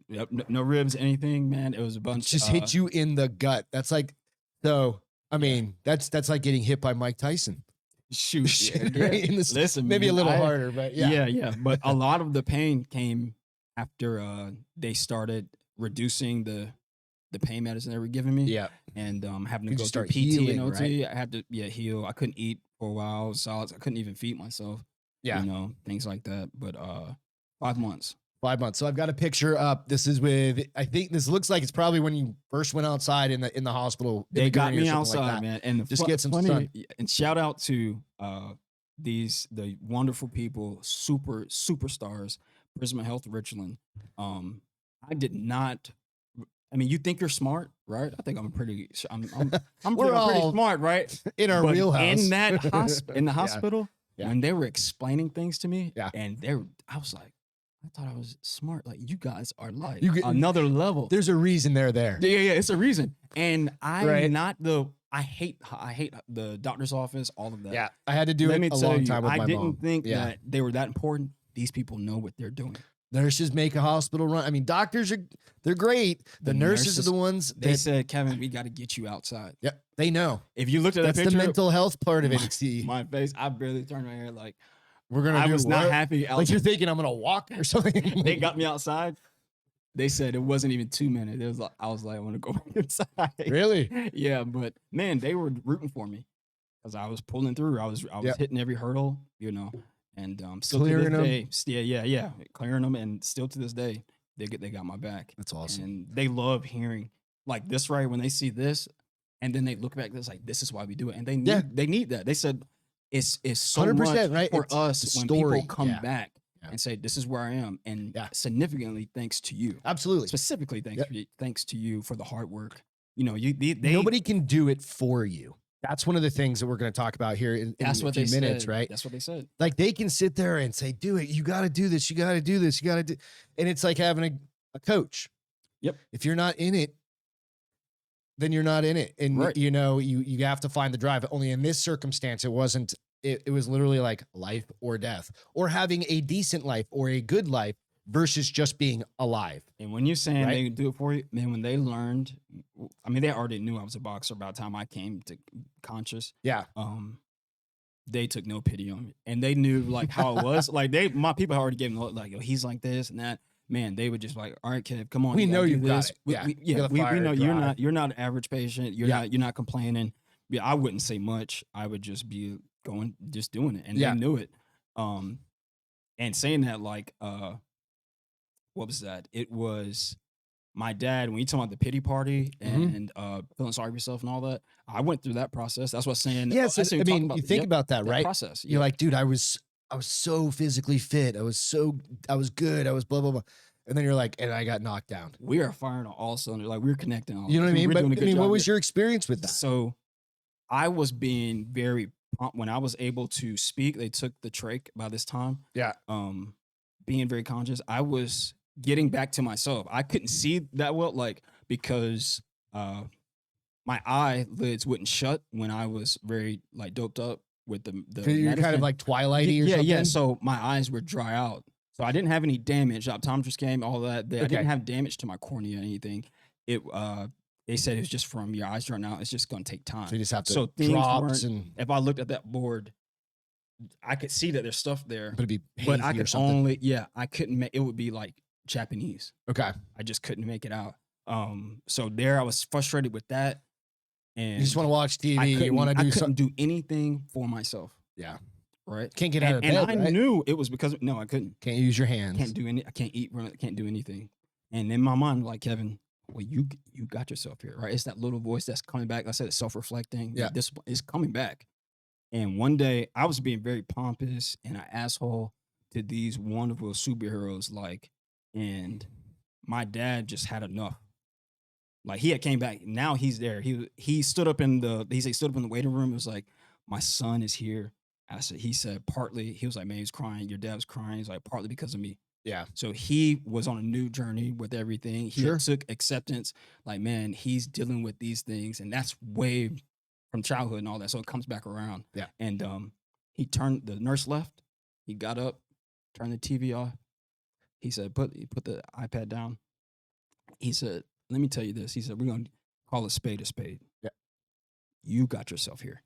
Yep, no ribs, anything, man. It was a bunch. Just hit you in the gut. That's like, so. I mean, that's like getting hit by Mike Tyson. Shoot, yeah, Right? In the, listen, maybe man, a little harder, but yeah. yeah. But a lot of the pain came after they started reducing the pain medicine they were giving me. Yeah. And having to You go just through start PT healing, and OT. right? I had to heal. I couldn't eat for a while. Solids. I couldn't even feed myself. Yeah. Things like that. But 5 months. 5 months. So I've got a picture up. This is with, I think this looks like it's probably when you first went outside in the hospital. They got gurney or me something outside, like that. man. And Just get some sun. And shout out to the wonderful people, superstars, Prisma Health Richland. I did not. I mean, you think you're smart, right? I think I'm pretty. I'm We're pretty all smart, right? In our But wheelhouse. in that in the Yeah. hospital, Yeah. when they were explaining things to me, Yeah. and I was like, I thought I was smart. Like you guys are like You get- another level. There's a reason they're there. Yeah, it's a reason. And I'm Right. not I hate the doctor's office, all of that. Yeah. I had to do Let it me a tell long you, time with I my didn't mom. think Yeah. that they were that important. These people know what they're doing. Nurses make a hospital run. I mean, doctors they're great. The nurses are the ones They that, said, Kevin, we got to get you outside. yeah, they know. If you looked at That's that the picture, mental health part of it. See, my face, I barely turned my hair. Like we're gonna I do was not what? happy. Like you're thinking I'm gonna walk or something. They got me outside. They said it wasn't even 2 minutes. It was like I was like, I want to go back inside. Really? Yeah, but man, they were rooting for me because I was pulling through. I was Yep. hitting every hurdle, and still Clearing to them. this day, yeah, clearing them, and still to this day, they got my back. That's awesome. And they love hearing like this, right? When they see this, and then they look back, it's like this is why we do it, and they need that. They said it's so 100%, much right? for It's us the when story. people come Yeah. back Yeah. and say this is where I am, and Yeah. significantly thanks to you. Absolutely. Specifically, Yep. thanks to you for the hard work. They Nobody can do it for you. That's one of the things that we're going to talk about here in That's a what few they minutes, said. right? That's what they said. Like they can sit there and say, "Do it. You got to do this. You got to do this. You got to do." And it's like having a coach. Yep. If you're not in it, then you're not in it, and Right. you have to find the drive. Only in this circumstance, it wasn't. It was literally like life or death, or having a decent life or a good life versus just being alive. And when you're saying Right. they do it for you, man, when they learned, I mean, they already knew I was a boxer by the time I came to conscious. Yeah. They took no pity on me, and they knew like how it was. Like my people already gave me like, yo, he's like this and that. Man, they would just like, all right, Kev, come on. We you know gotta you do got this. it. Yeah. You got the We fire, know drive. you're not an average patient. You're not complaining. Yeah, I wouldn't say much. I would just be just doing it, and Yeah. they knew it. And saying that, like, what was that? It was my dad, when you talking about the pity party and feeling sorry for yourself and all that. I went through that process. That's what I'm saying. Yes. that's what I we talked mean, you think about that, right? process. You're like, dude, I was so physically fit. I was good. I was blah, blah, blah. And then you're like, and I got knocked down. we are firing on all cylinders. Like we're connecting. All You know what I mean? We're But doing a I good mean, what job was there. your experience with that? So I was being very pumped when I was able to speak. They took the trach by this time. Yeah. Being very conscious, I was getting back to myself. I couldn't see that well, like because my eyelids wouldn't shut when I was very like doped up with the So you're kind medicine. of like Twilighty or Yeah, something? yeah. So my eyes would dry out. So I didn't have any damage. The optometrist came, all that. I Okay. didn't have damage to my cornea or anything. It they said it was just from your eyes drying out. It's just gonna take time. So you just have to So things drops weren't. and If I looked at that board, I could see that there's stuff there, but it'd be but I hazy or could something. only I couldn't make it. Would be like Japanese. Okay. I just couldn't make it out. So there I was frustrated with that, and You just want to watch I TV. You couldn't, want to I do couldn't something. do anything for myself. Yeah. Right. Can't get out of bed. And I right? knew it was because no, I couldn't. Can't use your hands. Can't do any. I can't eat. Can't do anything. And in my mind, like Kevin, well, you got yourself here, right? It's that little voice that's coming back. I said it's self-reflecting. Yeah. This is coming back. And one day I was being very pompous and an asshole to these wonderful superheroes, like, and my dad just had enough. Like he had came back. Now he's there. He stood up in the stood up in the waiting room. It was like, my son is here. He said partly, he was like, man, he's crying. Your dad was crying. He's like, partly because of me. Yeah. So he was on a new journey with everything. He Sure. took acceptance. Like, man, he's dealing with these things. And that's way from childhood and all that. So it comes back around. Yeah. And the nurse left. He got up, turned the TV off. He said, put the iPad down. He said, let me tell you this. He said, we're going to call a spade a spade. Yeah. You got yourself here.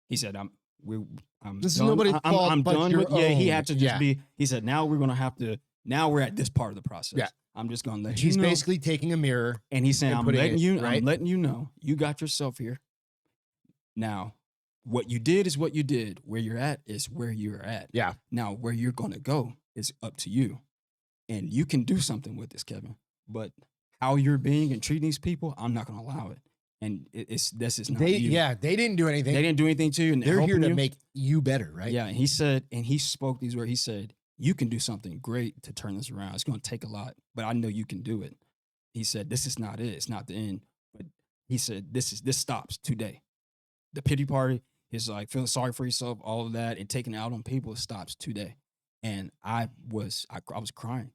He said, I'm This is done. nobody's fault I'm but done your with. Yeah, he own. had to just Yeah. be. He said, now we're gonna have to. Now we're at this part of the process. Yeah. I'm just gonna let He's you know. basically taking a mirror. And he's saying, and I'm putting letting it, you. right? I'm letting you know. You got yourself here. Now, what you did is what you did. Where you're at is where you're at. Yeah. Now, where you're gonna go is up to you, and you can do something with this, Kevin. But how you're being and treating these people, I'm not gonna allow it. And this is not They you. they didn't do anything. They didn't do anything to you. And They're here helping to you. make you better, right? Yeah, and he said, and he spoke these words. He said, "You can do something great to turn this around. It's going to take a lot, but I know you can do it." He said, "This is not it. It's not the end." But he said, "This stops today. The pity party is like feeling sorry for yourself, all of that, and taking it out on people stops today." And I was crying.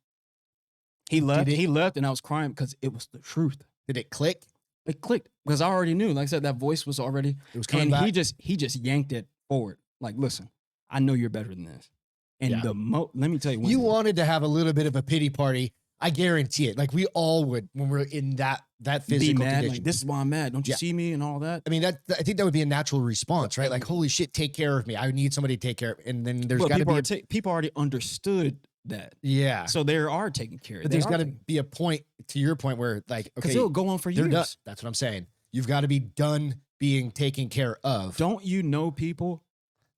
He left, and I was crying because it was the truth. Did it click? It clicked because I already knew. Like I said, that voice was already. It was coming And back. he just yanked it forward. Like, listen, I know you're better than this. And Yeah. let me tell you, You wanted to have a little bit of a pity party. I guarantee it. Like we all would when we're in that be physical mad. condition. Like, this is why I'm mad. Don't you Yeah. see me and all that? I mean, I think that would be a natural response, right? Like, holy shit, take care of me. I need somebody to take care of. And then there's But got to be people already understood that. yeah. So they are taking care of it. But there's got to be a point to your point where like because okay, it'll go on for they're years. done. That's what I'm saying. You've got to be done being taken care of. Don't you know people?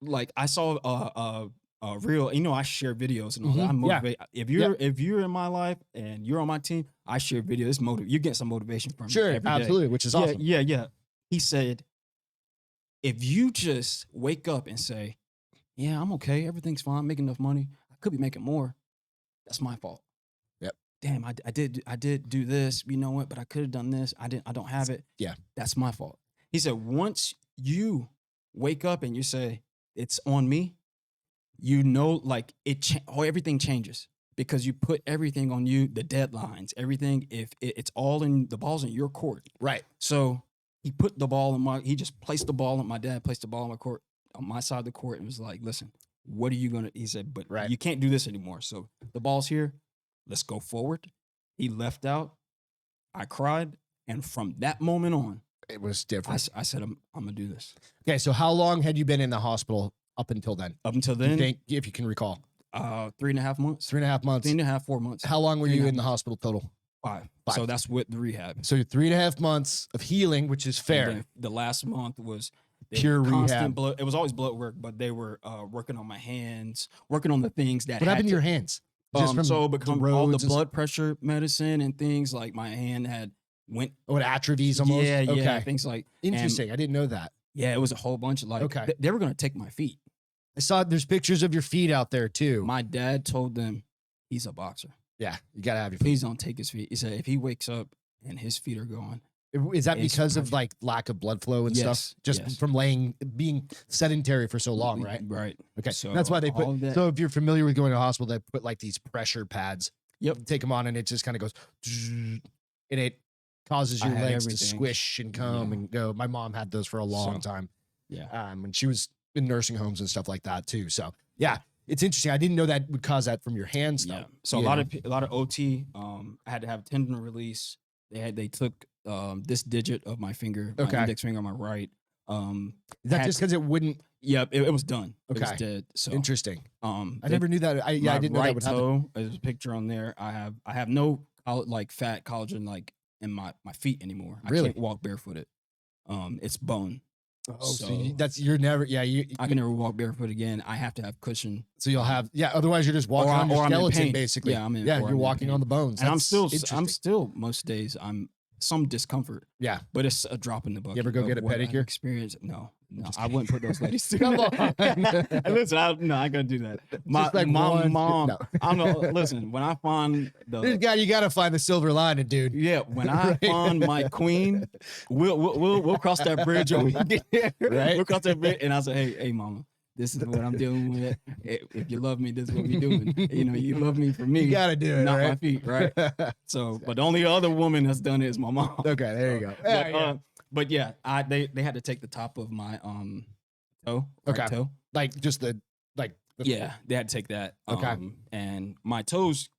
Like I saw a real, I share videos and all that. I Mhm. Yeah. motivate. If you're in my life and you're on my team, I share videos. You get some motivation from me Sure, every day. absolutely, which is awesome. Yeah. He said, if you just wake up and say, "Yeah, I'm okay. Everything's fine. I'm making enough money. I could be making more. That's my fault." Yep. Damn, I did do this. You know what? But I could have done this. I don't have it. Yeah. That's my fault. He said, once you wake up and you say, it's on me, like everything changes because you put everything on you, the deadlines, everything. If it's all in the ball's in your court. Right. So he put the ball he just placed the ball on my dad, placed the ball on my court, on my side of the court and was like, listen, what are you going to, he said, but Right. you can't do this anymore. So the ball's here. Let's go forward. He left out. I cried. And from that moment on, It was different. I said, I'm going to do this. Okay, so how long had you been in the hospital up until then? Up until You then, think, if you can recall, 3.5 months. 3.5 months. 3.5, 4 months. How long were you in the hospital total? 5. 5. So that's with the rehab. So 3.5 months of healing, which is And fair. then the last month was Pure constant rehab. blood. It was always blood work, but they were working on my hands, working on the things that What happened to your to- hands? so the become all the roads and blood pressure medicine and things like my hand had went. Oh, it atrophies almost? Yeah, Okay. things like Interesting. I didn't know that. yeah, it was a whole bunch of like Okay. they were gonna take my feet. I saw there's pictures of your feet out there too. My dad told them he's a boxer. Yeah, you got to have your feet. Please don't take his feet. He said if he wakes up and his feet are gone, Is that It's because of fine. like lack of blood flow and Yes, stuff? Just yes. from being sedentary for so long, right? Right. Okay. So That's why they all put. that- So if you're familiar with going to the hospital, they put like these pressure pads. Yep. Take them on and it just kind of goes, and it causes I your had legs to everything. squish and come Yeah. and go. My mom had those for a long So, time. yeah. When she was in nursing homes and stuff like that too. So yeah, it's interesting. I didn't know that would cause that from your hands though. Yeah. So a lot of OT. I had to have tendon release. They took this digit of my finger, my Okay. index finger on my right. Is that had just because it wouldn't? Yep, it was done. It was Okay. dead. So Interesting. I they- never knew that. I my didn't know that right would happen. toe. There's a picture on there. I have no like fat collagen like in my feet anymore. Really? I can't walk barefooted. It's bone. Oh, so So you're never. Yeah, I can never walk barefoot again. I have to have cushion. So you'll have. Yeah. Otherwise, you're just walking on your I'm in skeleton pain. basically. Yeah, you're in walking pain. on the bones. And I'm That's still interesting. most days I'm some discomfort. Yeah. But it's a drop in the bucket. You ever go of get a what I've pedicure? experienced. No, just I wouldn't put those ladies through. Come on. Listen, I ain't gonna do that. My like one- mom. no. I'm not. Listen, when I find You gotta find the silver lining, dude. yeah, when I Right. find my queen, we'll cross that bridge when we get there. Right. We'll cross that bridge, and I say, hey, mama, this is what I'm dealing with. If you love me, this is what we doing. You know, you love me for me, You gotta do it, not my right? feet, right? So, but the only other woman that's done it is my mom. Okay, there you go. But yeah, they had to take the top of my toe, right Okay. toe. Like just the Yeah, they had to take that. Okay. And my toes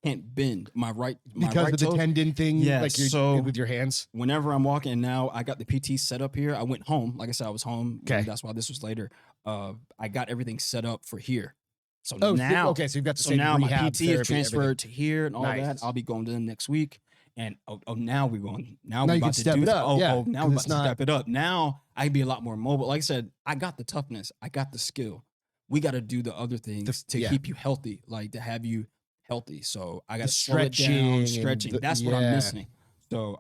can't bend. My right because of the toe, tendon thing. Yeah, like you're, so- with your hands. whenever I'm walking now, I got the PT set up here. I went home. Like I said, I was home. Okay. That's why this was later. I got everything set up for here. So Oh, now, okay. So you've got the so same now my rehab, PT therapy, is transferred to here and all Nice. that. I'll be going to them next week. And now we're going. Now Now we're you can about to step do it up, yeah, now 'cause we're it's about to not- step it up. Now I can be a lot more mobile. Like I said, I got the toughness. I got the skill. We got to do the other things to yeah. keep you healthy, like to have you healthy. So I got The to slow it stretching down, and stretching. the- That's what I'm yeah. missing. So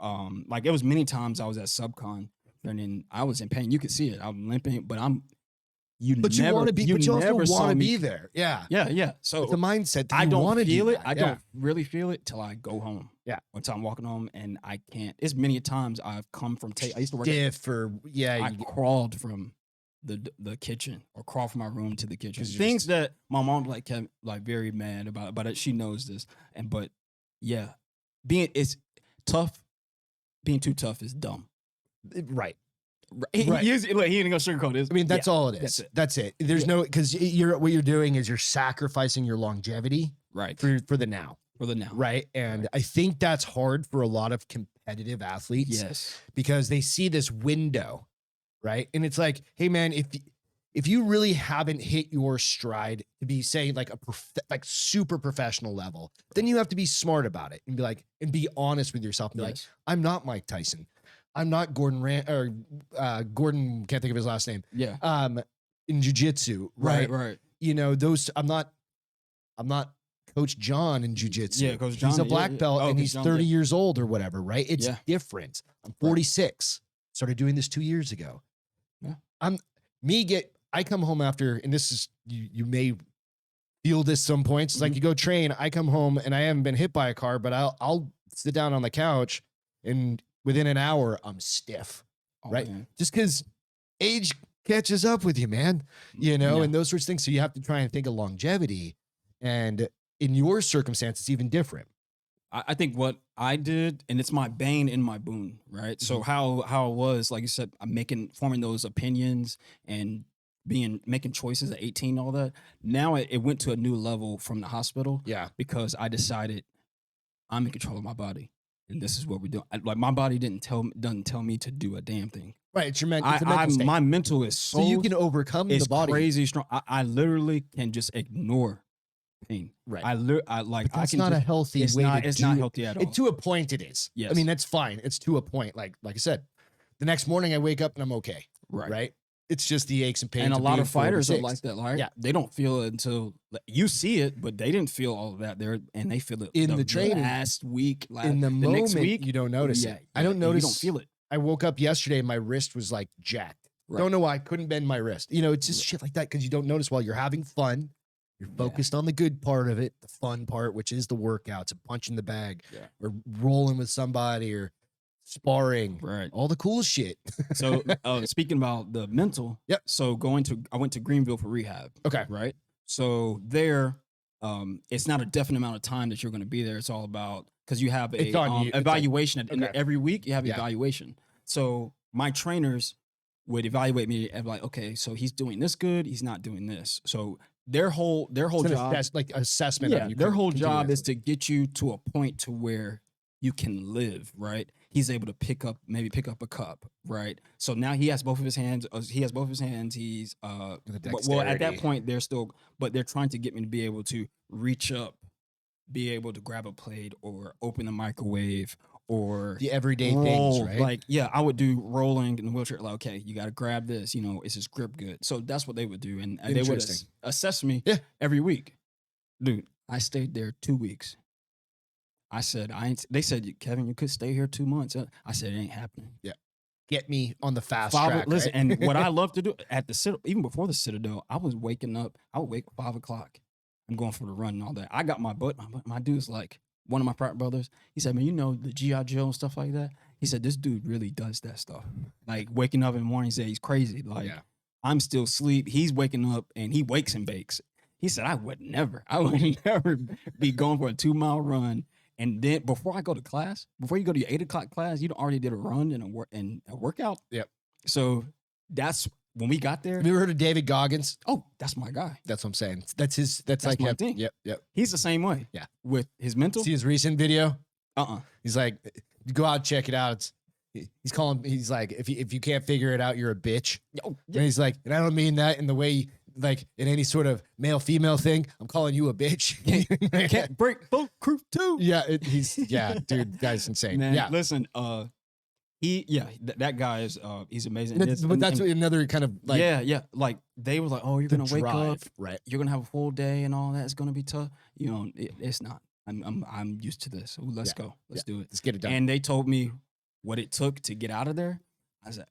like it was many times I was at subcon and then I was in pain. You could see it. I'm limping, but you you want to be. But you also never saw want to me- be there. Yeah. Yeah. So It's a mindset. That I you don't wanna feel do it. that. I Yeah. don't really feel it till I go home. Yeah. Until I'm walking home and I can't. It's many times I've come from I used to work. Stiff or yeah. I crawled from the kitchen or crawled from my room to the kitchen. 'Cause you're Things that my mom like kept like very mad about, but she knows this. But yeah, it's tough. Being too tough is dumb. right. Right. He ain't gonna sugarcoat this. I mean, that's all it is. that's it. That's it. There's no because what you're doing is you're sacrificing your longevity Right. for the now, For the now. right? And I think that's hard for a lot of competitive athletes Yes. because they see this window, right? And it's like, hey man, if you really haven't hit your stride to be say like like super professional level, then you have to be smart about it and be like and be honest with yourself and be like, Yes. I'm not Mike Tyson. I'm not Gordon Gordon, can't think of his last name. Yeah. In jiu-jitsu, right? Right. You know, I'm not Coach John in jiu-jitsu. Yeah, Coach He's John, a yeah, black yeah. belt Oh, and Coach he's John, 30 yeah. years old or whatever, right? It's Yeah. different. I'm 46. Started doing this 2 years ago. Yeah. I come home after, and this is you may feel this some points. It's like you go train, I come home and I haven't been hit by a car, but I'll sit down on the couch and within an hour I'm stiff. Oh, Right. man. Just because age catches up with you, man, you know, Yeah. and those sorts of things. So you have to try and think of longevity. And in your circumstance, it's even different. I think what I did, and it's my bane in my boon, right? So how it was, like you said, I'm forming those opinions and making choices at 18, all that. Now it went to a new level from the hospital. Yeah. Because I decided I'm in control of my body, and this is what we're doing. Like my body doesn't tell me to do a damn thing. Right. It's your it's a mental state. My mental is so you can overcome it's the body. crazy strong. I literally can just ignore pain. Right. I like But I that's can not a just, healthy it's way not to it's do not it. healthy at all. To a point it is. Yes. I mean, that's fine. It's to a point. Like I said, the next morning I wake up and I'm okay. Right. It's just the aches and pains. And a lot being of fighters are 46. like that. Like, Yeah. they don't feel it until you see it, but they didn't feel all of that there, and they feel it In the training. last week, In the moment, next week. you don't notice Yeah, it. I don't yeah, notice. You don't feel it. I woke up yesterday and my wrist was like jacked. Right. Don't know why I couldn't bend my wrist. You know, it's just shit like that because you don't notice while you're having fun. You're focused on the good part of it, the fun part, which is the workouts and punching the bag or rolling with somebody or sparring, Right. all the cool shit. So speaking about the mental, Yep. So I went to Greenville for rehab. Okay. Right. So there, it's not a definite amount of time that you're going to be there. It's all about because you have It's a on you. It's like- evaluation at okay. every week. You have Yeah. evaluation. So my trainers would evaluate me and like, okay, so he's doing this good, he's not doing this. So their whole It's an job, like assessment yeah, of you. their whole job is continuously. to get you to a point to where you can live, right? He's able to pick up a cup, right? So now he has both of his hands. He's The well at that dexterity. point they're still, but they're trying to get me to be able to reach up, be able to grab a plate or open the microwave or the everyday roll. things, right? Like, yeah, I would do rolling in the wheelchair. Like, okay, you got to grab this. You know, is his grip good? So that's what they would do, and they would Interesting. assess me Yeah. every week. Dude, I stayed there 2 weeks. I said, They said, Kevin, you could stay here 2 months. I said, it ain't happening. Get me on the fast Five, track. listen, right? and what I love to do at the even before the Citadel, I was waking up. I would wake up 5 o'clock. I'm going for the run and all that. I got my dude's like one of my frat brothers. He said, man, you know the G.I. Joe and stuff like that. He said, this dude really does that stuff. Like waking up in the morning, he said he's crazy. Like Yeah. I'm still asleep. He's waking up and he wakes and bakes. He said, I would never be going for a 2-mile run. And then before I go to class, before you go to your 8 o'clock class, you already did a run and a workout. Yep. So that's when we got there. Have you ever heard of David Goggins? Oh, that's my guy. That's what I'm saying. That's his. That's like my him. thing. Yep. He's the same way. Yeah. With his mental. See his recent video? Uh-uh. He's like, go out, check it out. He's like, if you can't figure it out, you're a bitch. Oh, And he's like, and I don't mean that in the way, like in any sort of male female thing. I'm calling you a bitch. Can't break boat crew too. Yeah, dude, guy's insane. Man, yeah, listen, that guy is he's amazing. but that's another kind of like yeah. Like they were like, oh, you're the gonna wake drive, up, right? you're gonna have a full day and all that. It's gonna be tough. You know, it's not. I'm used to this. So let's go. Let's do it. Let's get it done. And they told me what it took to get out of there. I said,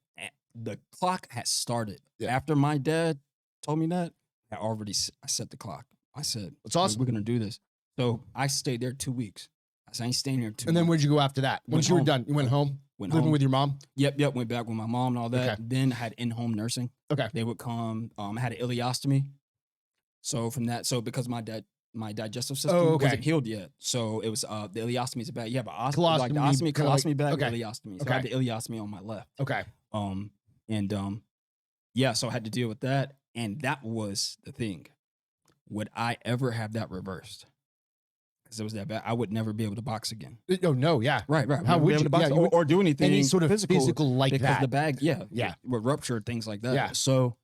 the clock had started. Yeah. After my dad told me that, I set the clock. I said, It's awesome. We're going to do this. So I stayed there 2 weeks. I said, I ain't staying here 2 And then months. where'd you go after that? Once you were home. done, you went home? Went Living home. with your mom? Yep. Went back with my mom and all that. Okay. Then had in-home nursing. Okay. They would come. I had an ileostomy. So from that, because my digestive system wasn't healed yet. So it was the ileostomy is bad. You have an Colostomy, like the ostomy, kinda like- colostomy bag, okay. ileostomy. So I had the ileostomy on my left. Okay. So I had to deal with that. And that was the thing. Would I ever have that reversed? Because it was that bad. I would never be able to box again. Oh, no, yeah. Right. How Never be would able you? to box Yeah, you would- or do anything Any sort of physical like because that. the bag, Yeah. would rupture, things like that. Yeah. So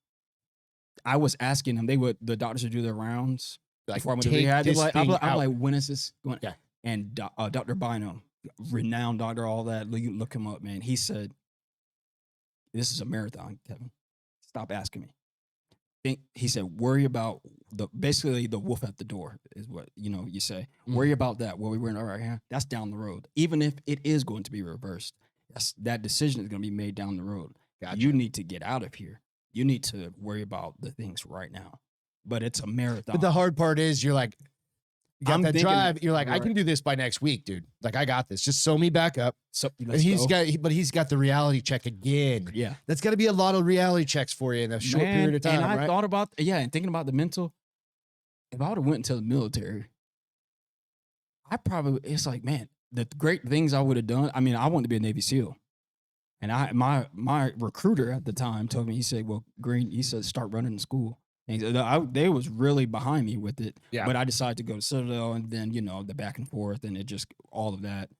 I was asking them, the doctors would do their rounds Like, before I went to take rehab. this I'm thing out. like, when is this going? Yeah. And Dr. Bynum, renowned doctor, all that, look him up, man. He said, this is a marathon, Kevin. Stop asking me. He said, worry about basically the wolf at the door is what, you say. Mm. Worry about that. What we were in right here, that's down the road. Even if it is going to be reversed, that decision is going to be made down the road. Gotcha. You need to get out of here. You need to worry about the things right now. But it's a marathon. But the hard part is you're like, you got I'm that thinking- drive. You're like, I right. can do this by next week, dude. Like, I got this. Just sew me back up. So And let's he's go. he's got the reality check again. Yeah. That's got to be a lot of reality checks for you in a short Man, period of time, and I right? thought about, and thinking about the mental, if I would have went into the military, it's like, man, the great things I would have done. I mean, I wanted to be a Navy SEAL. And my recruiter at the time told me, he said, well, Greene, he said, start running in school. And he said, they was really behind me with it. Yeah. But I decided to go to Citadel and then, the back and forth and it just, all of that.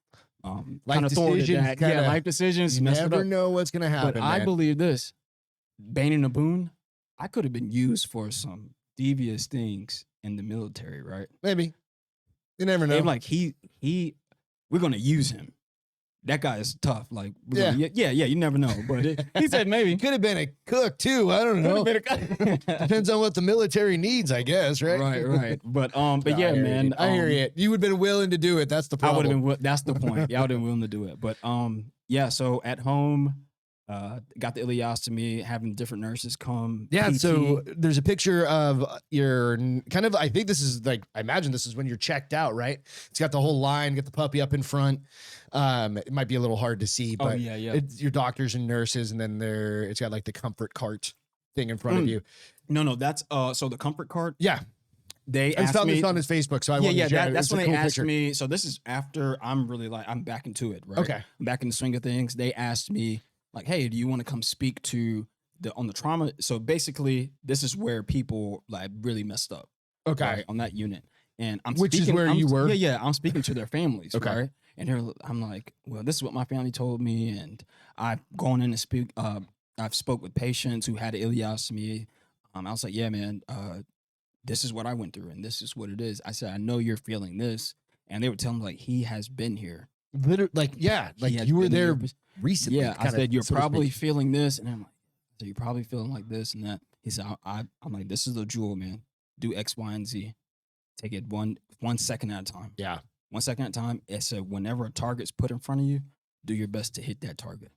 Life Kind of thwarted decisions, that. kinda- Life decisions. You messed it never up. know what's going to happen. But I man. believe this, Bane and a Boone, I could have been used for some devious things in the military, right? Maybe. You never know. They're like, we're going to use him. That guy is tough. Like, you never know. But he said maybe. He could have been a cook too. I don't know. Depends on what the military needs, I guess, right? Right. But No, I hear man, you. I hear you. You would have been willing to do it. That's the I would problem. have been. That's the point. Yeah, I would have been willing to do it. But so at home, got the ileostomy, having different nurses come. Yeah, PT. so there's a picture of your kind of, I think this is like, I imagine this is when you're checked out, right? It's got the whole line, get the puppy up in front. It might be a little hard to see, but yeah. it's your doctors and nurses, and then it's got like the comfort cart thing in front of you. No, that's so the comfort cart. Yeah. they I just asked found me. this on his Facebook, so I Yeah, wanted yeah, to share it. that's It's when a they cool asked picture. me. So this is after I'm really like I'm back into it, right? Okay. I'm back in the swing of things. They asked me like, "Hey, do you want to come speak to on the trauma?" So basically, this is where people like really messed up, Okay. right, on that unit. And I'm Which is speaking, where you were? Yeah, I'm speaking to their families, Okay. right? And I'm like, well, this is what my family told me, and I've gone in and speak. I've spoke with patients who had ileostomy. I was like, yeah, man, this is what I went through, and this is what it is. I said, I know you're feeling this, and they were telling me like he has been here. Literally, like, yeah, He like has you were been there here. recently. Yeah, I kinda, said you're so to probably speak. feeling this, and I'm like, so you're probably feeling like this and that. He said, I'm like, this is the jewel, man. Do X, Y, and Z. Take it one second at a time. Yeah. 1 second at a time. It said, whenever a target's put in front of you, do your best to hit that target,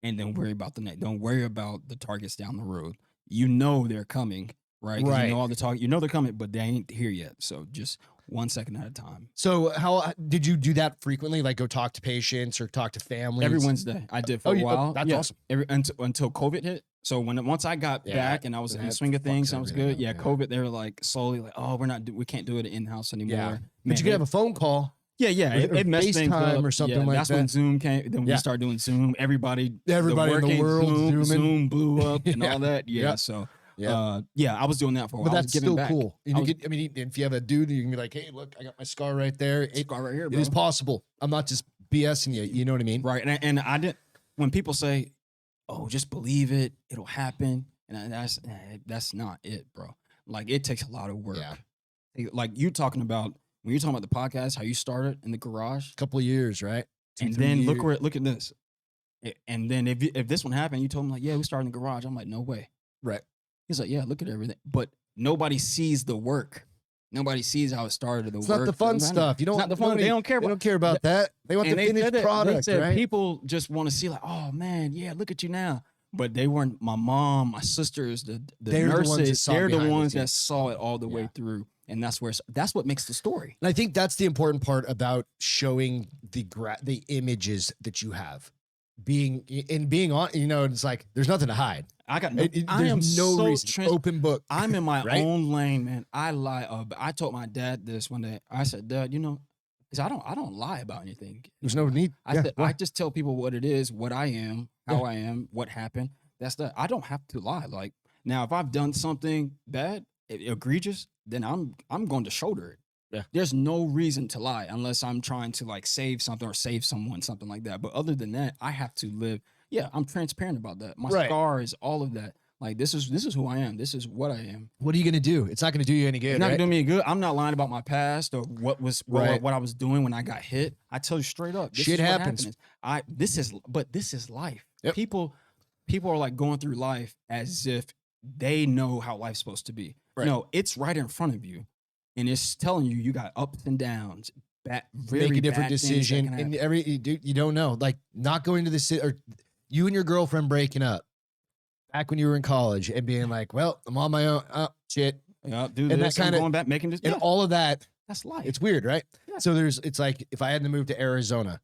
and then worry about the next. Don't worry about the targets down the road. You know they're coming, right? 'Cause Right. you know all the target. You know they're coming, but they ain't here yet. So just 1 second at a time. So how did you do that frequently? Like go talk to patients or talk to families? Every Wednesday, I did for a while. That's awesome. Until COVID hit. So once I got Yeah, back and I was in the that swing of things, fucks and I was everything good. up, Yeah, yeah. COVID, they were like slowly like, oh, we can't do it in house anymore. Yeah. Man, But you could have a phone call. yeah, or it messed things FaceTime up or something like that's when that. Zoom came. Then we Yeah. started doing Zoom. Everybody in the working world zooming. Zoom blew up and Yeah. all that. Yeah, Yep. so Yep. yeah, I was doing that for a while. But I was that's giving still back. cool. And I you was- I mean, if you have a dude, you can be like, hey, look, I got my scar right there. Scar right here, It bro. is possible. I'm not just BSing you. You know what I mean? Right, and I didn't. When people say, "Oh, just believe it, it'll happen," and that's not it, bro. Like it takes a lot of work. Yeah. Like you talking about when you're talking about the podcast, how you started in the garage, A couple of years, right? 2, and 3 then years. look at this, and then if this one happened, you told him like, "Yeah, we started in the garage." I'm like, "No way." Right. He's like, "Yeah, look at everything," but nobody sees the work. Nobody sees how it started. It's not the fun stuff. You don't. It's not the fun. nobody- They don't care They about. don't care about that. They want the And they finished said that, product, they said right? people just want to see like, oh man, yeah, look at you now. But they weren't. My mom, my sisters, the They're the ones that nurses, saw they're the behind the ones that scenes. saw it all the way Yeah. through, and that's what makes the story. And I think that's the important part about showing the images that you have, being on. You know, it's like there's nothing to hide. I got There's no reason. Open book. I'm in my right? own lane, man. I lie. I told my dad this one day. I said, Dad, you know, because I don't lie about anything. There's no need. I Yeah, said why? I just tell people what it is, what I am, how Yeah. I am, what happened. That's that. I don't have to lie. Like now, if I've done something bad, egregious, then I'm going to shoulder it. Yeah. There's no reason to lie unless I'm trying to like save something or save someone, something like that. But other than that, I have to live. Yeah, I'm transparent about that. My Right. scars, all of that. Like this is who I am. This is what I am. What are you gonna do? It's not gonna do you any good. It's not right? doing me good. I'm not lying about my past or what Right. I was doing when I got hit. I tell you straight up. This Shit is what happens. This is life. Yep. People are like going through life as if they know how life's supposed to be. Right. No, it's right in front of you, and it's telling you got ups and downs. Very Make a different bad things that decision, can and happen. you don't know. Like not going to the city, or you and your girlfriend breaking up back when you were in college, and being like, "Well, I'm on my own." Shit, Yeah, do and this. that I'm kinda- going back, making this. and Yeah, all of that. that's life. It's weird, right? Yeah. So it's like if I hadn't moved to Arizona,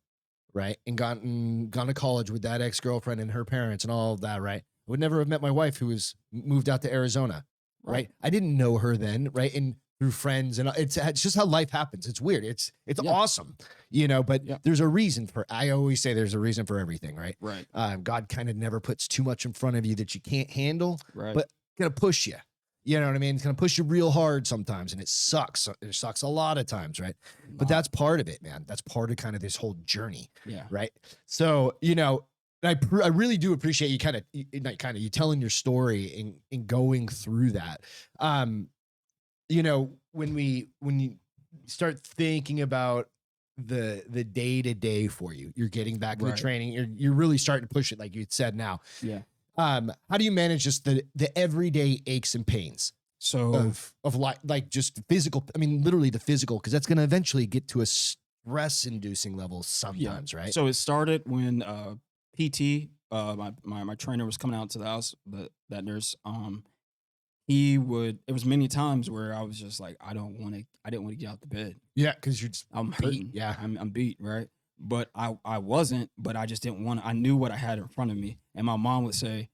right, and gone to college with that ex-girlfriend and her parents and all of that, right, I would never have met my wife who was moved out to Arizona, right? I didn't know her then, right, and through friends, and it's just how life happens. It's weird. It's Yeah. awesome, you know. But Yeah. there's a reason for. I always say there's a reason for everything, right? Right. God kind of never puts too much in front of you that you can't handle, Right. but gonna push you. You know what I mean? It's gonna push you real hard sometimes, and it sucks. It sucks a lot of times, right? But that's part of it, man. That's part of kind of this whole journey, yeah. right? So, you know, I really do appreciate you kind of you telling your story and going through that. You know, when you start thinking about the day-to-day for you, you're getting back to the Right. training, you're really starting to push it, like you said now. Yeah. How do you manage just the everyday aches and pains So of like just physical? I mean, literally the physical, because that's going to eventually get to a stress-inducing level sometimes, right? So it started when PT, my trainer was coming out to the house, that nurse. It was many times where I was just like, I didn't want to get out the bed. Yeah, because you're just I'm beat, hurting. yeah. I'm beat, right? But I wasn't, but I just didn't want to. I knew what I had in front of me. And my mom would say,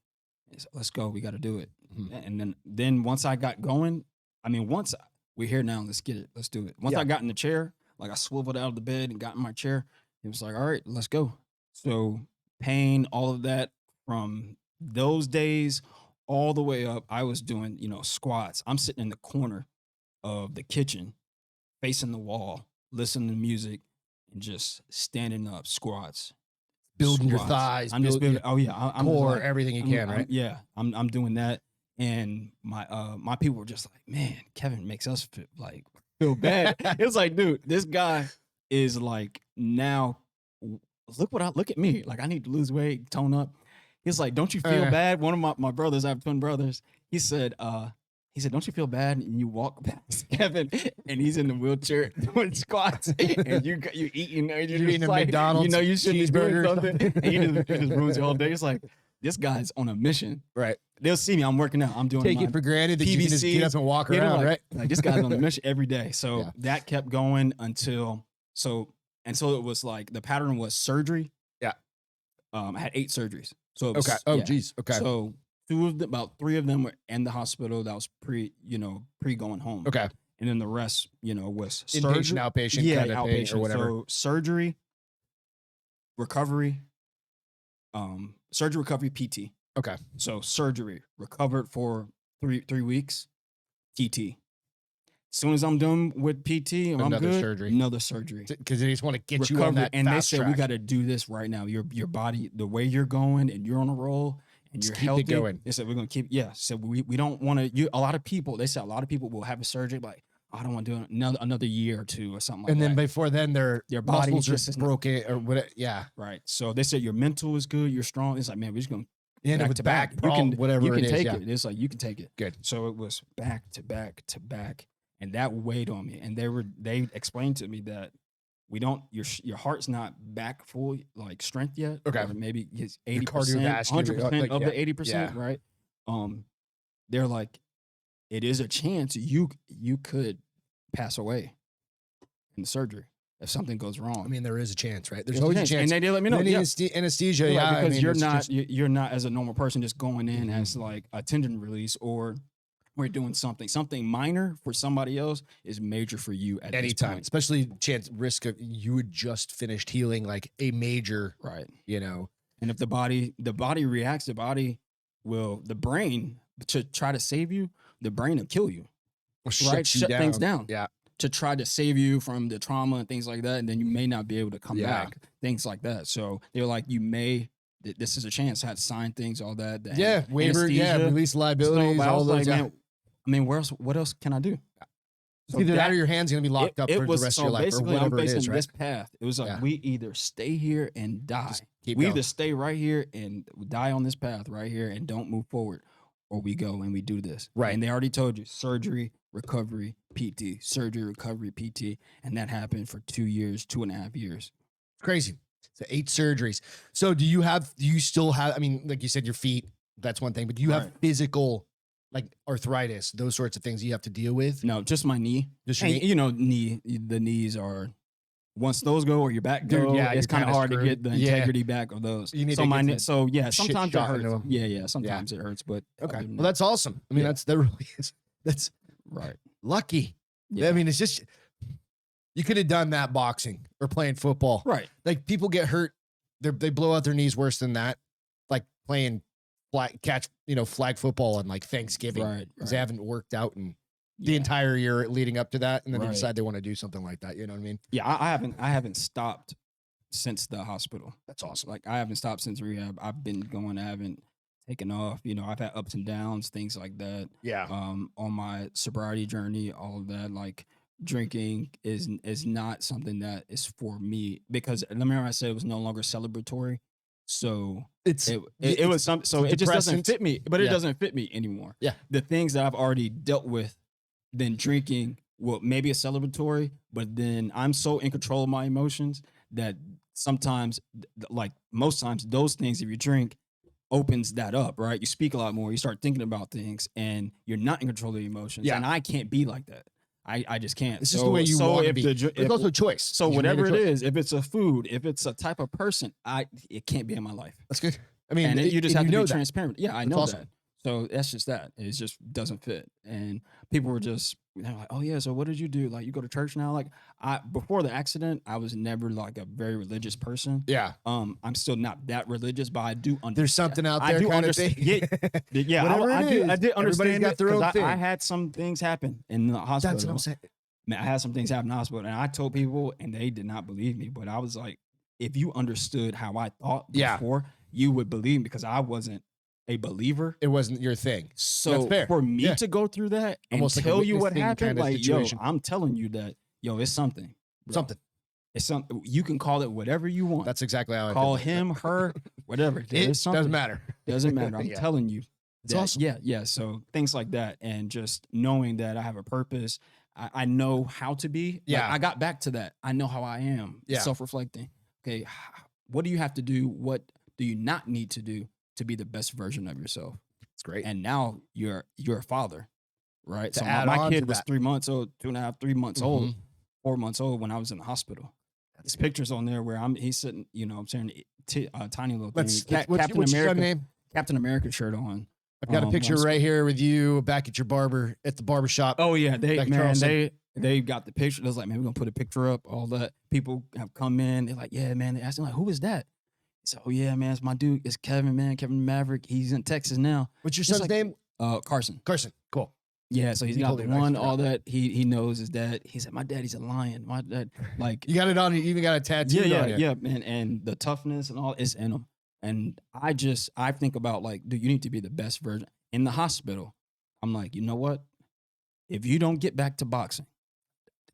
let's go, we got to do it. Mhm. And then once I got going, I mean, once we're here now. Let's get it. Let's do it. Once Yeah. I got in the chair, like I swiveled out of the bed and got in my chair, it was like, all right, let's go. So pain, all of that from those days all the way up, I was doing, squats. I'm sitting in the corner of the kitchen, facing the wall, listening to music, and just standing up, squats. Building your Squats. thighs, I'm just building. I'm core, just like, everything you can, right? I'm doing that, and my people were just like, man, Kevin makes us feel bad. It was like, dude, this guy is like, now look at me, like I need to lose weight, tone up. He's like, don't you feel bad? One of my brothers, I have twin brothers. He said, don't you feel bad? And you walk past Kevin, and he's in the wheelchair doing squats, and you eating, and you're eating a McDonald's, you should be doing cheeseburger or something, and he just ruins your whole day. It's like, this guy's on a mission. Right. They'll see me. I'm working out. I'm doing. Take it for granted that you can just get up and walk around, right? Like this guy's on a mission every day. So that kept going until it was like the pattern was surgery. Yeah. I had 8 surgeries. So it was, okay. Oh, geez. Okay. So about 3 of them were in the hospital. That was pre going home. Okay. And then the rest, was inpatient, surgery, outpatient, kind of thing, or whatever. So surgery, recovery, PT. Okay. So surgery, recovered for 3 weeks, PT. As soon as I'm done with PT, I'm another good, surgery. Another surgery. Because they just want to get you on that and fast they said, track. we got to do this right now. Your body, the way you're going, and you're on a roll, and Just you're keep healthy. it going. They said, we're going to keep, So we don't want to, a lot of people will have a surgery, like, I don't want to do another year or 2 or something like that. And then before then, their body muscles just are broken or whatever. Yeah. Right. So they said, your mental is good, you're strong. It's like, man, we're just going to, You end up with back, whatever you can it is. take Yeah. it. It's like, you can take it. Good. So it was back to back to back, and that weighed on me. And they explained to me that your heart's not back full like strength yet. Okay. Or maybe it's 80%, cardiovascular, 100% of yeah. the 80%. Yeah. Right. They're like, it is a chance you could pass away in the surgery if something goes wrong. I mean, there is a chance, right? There's always a chance. And they let me know. Anesthesia, Right, yeah. because I mean, you're not as a normal person just going in as like a tendon release, or we're doing something minor for somebody else is major for you at this anytime, point. especially risk of you had just finished healing like a major, Right. And if the body reacts, the brain to try to save you, the brain will kill you. shut things down. Yeah. To try to save you from the trauma and things like that, and then you may not be able to come back, things like that. So they're like, this is a chance. I had to sign things, all that. Waiver, release liabilities, all those. Man, I mean, what else can I do? So either that or your hand's going to be locked up for the rest of your life, or whatever I'm facing it is, right? this path. It was like, we either stay here and die. We either stay right here and die on this path right here and don't move forward, or we go and we do this. Right. And they already told you surgery, recovery, PT, surgery, recovery, PT. And that happened for 2.5 years. Crazy. So 8 surgeries. So do you still have, I mean, like you said, your feet, that's one thing, but do you have physical, like arthritis, those sorts of things you have to deal with? No, just my knee. Just your knee? The knees are, once those go or your back go, it's kind of hard to get the integrity back of those. You need sometimes it shot hurts. Yeah, sometimes it hurts, but okay. Well, that's awesome. I mean, that really is. That's right. Lucky. Yeah. I mean, it's just, you could have done that boxing or playing football. Right. Like people get hurt. They blow out their knees worse than that. Like playing flag football on like Thanksgiving. Right. Because they haven't worked out in the entire year leading up to that. And then they decide they want to do something like that. You know what I mean? Yeah. I haven't stopped since the hospital. That's awesome. Like I haven't stopped since rehab. I've been going, I haven't taken off. I've had ups and downs, things like that. Yeah. On my sobriety journey, all of that, like drinking is not something that is for me, because remember I said it was no longer celebratory. So it was something. So it just doesn't fit me, but it doesn't fit me anymore. Yeah. The things that I've already dealt with, then drinking, well, maybe it's celebratory, but then I'm so in control of my emotions that sometimes, like most times, those things, if you drink, opens that up, right? You speak a lot more. You start thinking about things, and you're not in control of the emotions. Yeah. And I can't be like that. I just can't. It's just the way you want to be. It's also a choice. So whatever it is, if it's a food, if it's a type of person, it can't be in my life. That's good. I mean, and you just have to be that. transparent. Yeah, I know awesome. that. So that's just that. It just doesn't fit. And people were just they're like, "Oh yeah, so what did you do? Like you go to church now?" Like I before the accident, I was never like a very religious person. Yeah. I'm still not that religious, but I do understand. There's something out I there do kind of understand. thing. Yeah, Whatever I it do. is, I did everybody's understand got it their own because I thing. had some things happen in the hospital. That's what I'm saying. Man, I had some things happen in the hospital, and I told people, and they did not believe me. But I was like, if you understood how I thought Yeah. before, you would believe me because I wasn't a believer. It wasn't your thing. So fair. for me Yeah. to go through that and Almost like a tell you what witnessing happened, kind of like, situation. yo, I'm telling you that, yo, it's something. Bro. Something. It's something. You can call it whatever you want. That's exactly how I call feel. him, her, whatever. It There's something. doesn't matter. Doesn't matter. I'm Yeah. telling you. It's that, awesome. Yeah. So things like that, and just knowing that I have a purpose. I know how to be. Yeah. Like, I got back to that. I know how I am. Yeah. Self-reflecting. Okay. What do you have to do? What do you not need to do to be the best version of yourself? It's great. And now you're a father, right? To So add my on kid to was that. 3 months old, 2.5, 3 months old, Mhm. 4 months old when I was in the hospital. There's pictures on there where he's sitting, I'm saying tiny little thing. What's Captain your son America, name? Captain America shirt on. I've got a picture right here with you back at your at the barber shop. Oh yeah, Back Charleston. they got the picture. They was like, man, we're gonna put a picture up. All that people have come in. They're like, yeah, man. They asked him like, who is that? So oh yeah, man, it's my dude. It's Kevin, man. Kevin Maverick. He's in Texas now. What's your It's son's like- name? Carson. Carson. Cool. Yeah, so he's You got told the me, I one, forgot. all that. He knows his dad. He said, my daddy's a lion. My dad, like, You got it on. You even got a tattoo on you. yeah, man. And the toughness and all is in him. And I think about like, dude, you need to be the best version. In the hospital, I'm like, you know what? If you don't get back to boxing,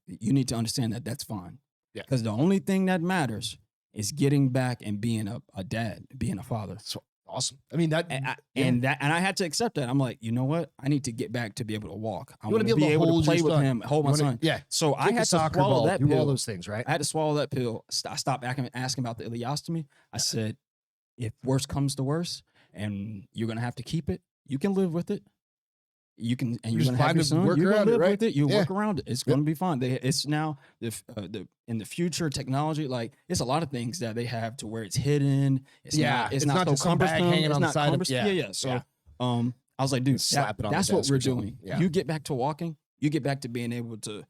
you need to understand that that's fine. Yeah. Because the only thing that matters is getting back and being a dad, being a father. So awesome. I mean that. And I had to accept that. I'm like, you know what? I need to get back to be able to walk. I You want to be able to hold play your with son. him, hold You my wanna- son. Yeah. So I Kick a had to soccer swallow ball, that do all pill. those things, right? I had to swallow that pill. I stopped asking about the ileostomy. I said, if worse comes to worse, and you're gonna have to keep it, you can live with it. You can, and you're Just gonna have find your a son. work You're around gonna it, live right? with it. You Yeah. work around it. It's gonna be fine. It's now in the future technology. Like it's a lot of things that they have to where it's hidden. It's Yeah, not. it's It's not not so just some bag cumbersome. hanging It's on the not side of- cumbersome. yeah, Yeah. So, yeah. I was like, dude, Slap it on the that's what desk we're or something. doing. Yeah. You get back to walking. You get back to being able to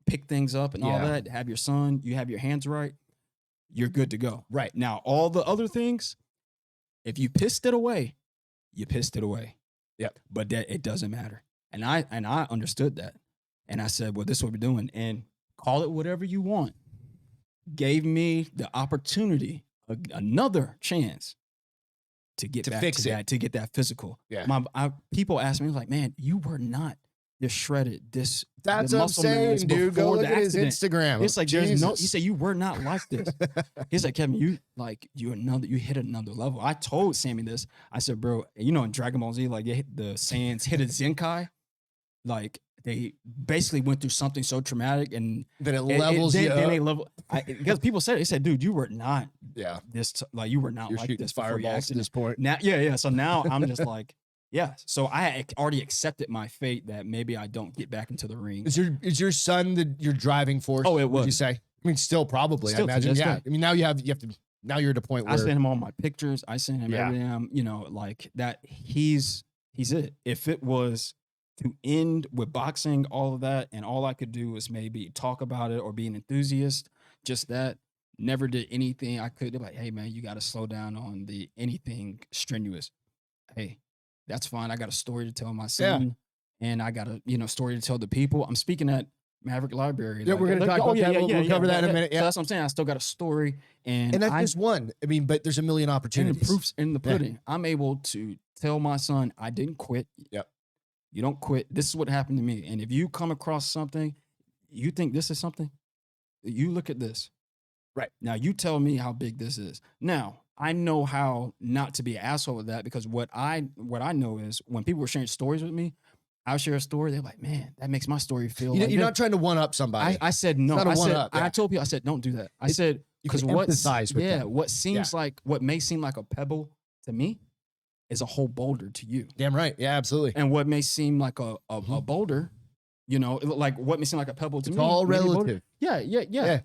pick things up and all Yeah. that. Have your son. You have your hands right. You're good to go. Right. Now, all the other things, if you pissed it away, you pissed it away. Yep. But that it doesn't matter. And I understood that. And I said, well, this is what we're doing. And call it whatever you want. Gave me the opportunity, another chance to get To back fix to it. that, to get that physical. Yeah. People ask me, like, man, you were not this shredded, this That's the what I'm muscle mass saying, dude. Go before look the at his accident. Instagram. It's like there's no. He Jesus. said you were not like this. He's like, Kevin, you hit another level. I told Sammy this. I said, bro, in Dragon Ball Z, like the Saiyans hit a Zenkai, like they basically went through something so traumatic, and Then it levels you then up. they level. Because people said, they said, dude, you were not Yeah. like you were not You're like shooting this before your fireballs at accident. this point. Now, yeah. So now I'm just like, yeah. So I had already accepted my fate that maybe I don't get back into the ring. Is your son your driving force? Oh, it Would you was. say? I mean, still probably. Still I to imagine. this Yeah. day. I mean, now you have to. Now you're at a point I where sent him all my pictures. I sent him Yeah. everything. Like that. He's it. If it was to end with boxing, all of that, and all I could do was maybe talk about it or be an enthusiast, just that. Never did anything I could. They're like, hey man, you got to slow down on the anything strenuous. Hey, that's fine. I got a story to tell my son, and I got a story to tell the people. I'm speaking at Maverick Library. Yeah, we're gonna talk about that. We'll cover that in a minute. So Yeah. that's what I'm saying. I still got a story, and that's just one. I mean, but there's a million and the opportunities. proof's in the Yeah. pudding. I'm able to tell my son, I didn't quit. Yep. You don't quit. This is what happened to me. And if you come across something, you think this is something, you look at this. Right. Now you tell me how big this is. Now, I know how not to be an asshole with that, because what I know is when people were sharing stories with me, I'll share a story. They're like, man, that makes my story feel You're like not trying to one up somebody. I said no. not a I said one-up, yeah. I told people, I said, don't do that. I said, you because can what empathize with them. what seems like what may seem like a pebble to me is a whole boulder to you. Damn right. Yeah, absolutely. And what may seem like a boulder, like what may seem like a pebble to It's me. all maybe a boulder- relative. Yeah. Yeah.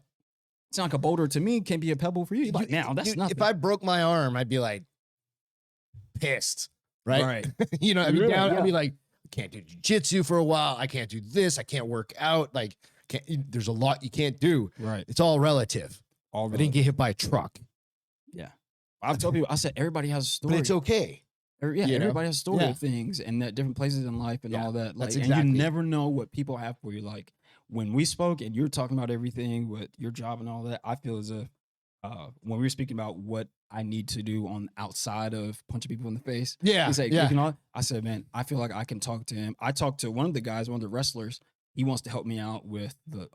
It's like a boulder to me can be a pebble for you. Like, now that's nothing. If I broke my arm, I'd be like pissed. right? Right. You know, I'd be down. I'd Yeah. be like, I can't do jujitsu for a while. I can't do this. I can't work out. Like, there's a lot you can't do. Right. It's all relative. All I didn't get hit by a truck, Yeah. I've told people, I said, everybody has a story. but it's okay. Yeah, you know? everybody has a story Yeah. of things and that different places in life and Yeah, all that. Like, that's and exactly you it. never know what people have for you. Like when we spoke and you're talking about everything with your job and all that, I feel as if when we were speaking about what I need to do on outside of punching people in the face, Yeah, he's like, yeah. you know, I said, man, I feel like I can talk to him. I talked to one of the guys, one of the wrestlers. He wants to help me out with the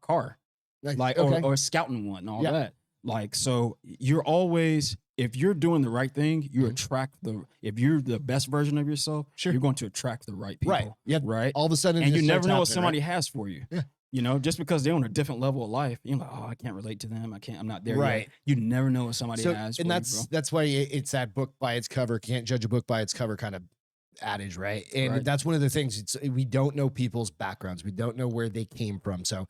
car, like okay. or scouting one and all Yeah. that. Like, so you're always, if you're doing the right thing, you Mhm. attract if you're the best version of yourself, Sure. you're going to attract the right people. Right. Yeah. Right. All of a sudden, And you this never starts know what happening, somebody right? has for you. Yeah. You know, just because they're on a different level of life, you're like, oh, I can't relate to them. I'm not there yet. Right. You never know what somebody So, has. and for you, bro. that's why it's that book by its cover. Can't judge a book by its cover kind of adage, right? And Right. that's one of the things. We don't know people's backgrounds. We don't know where they came from. So,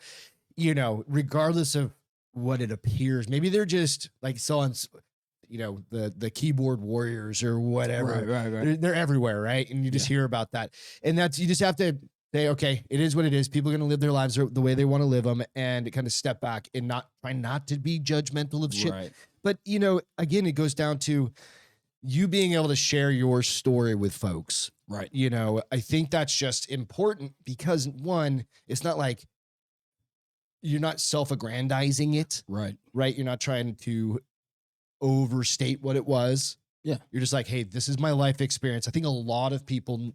you know, regardless of what it appears, maybe they're just like you know, the keyboard warriors or whatever. Right. They're everywhere, right? And you just hear about that. And you just have to say, okay, it is what it is. People are going to live their lives the way they want to live them, and kind of step back and try not to be judgmental of shit. Right. But, you know, again, it goes down to you being able to share your story with folks. Right. You know, I think that's just important because, one, it's not like you're not self-aggrandizing it, Right. right? You're not trying to overstate what it was. Yeah. You're just like, hey, this is my life experience. I think a lot of people,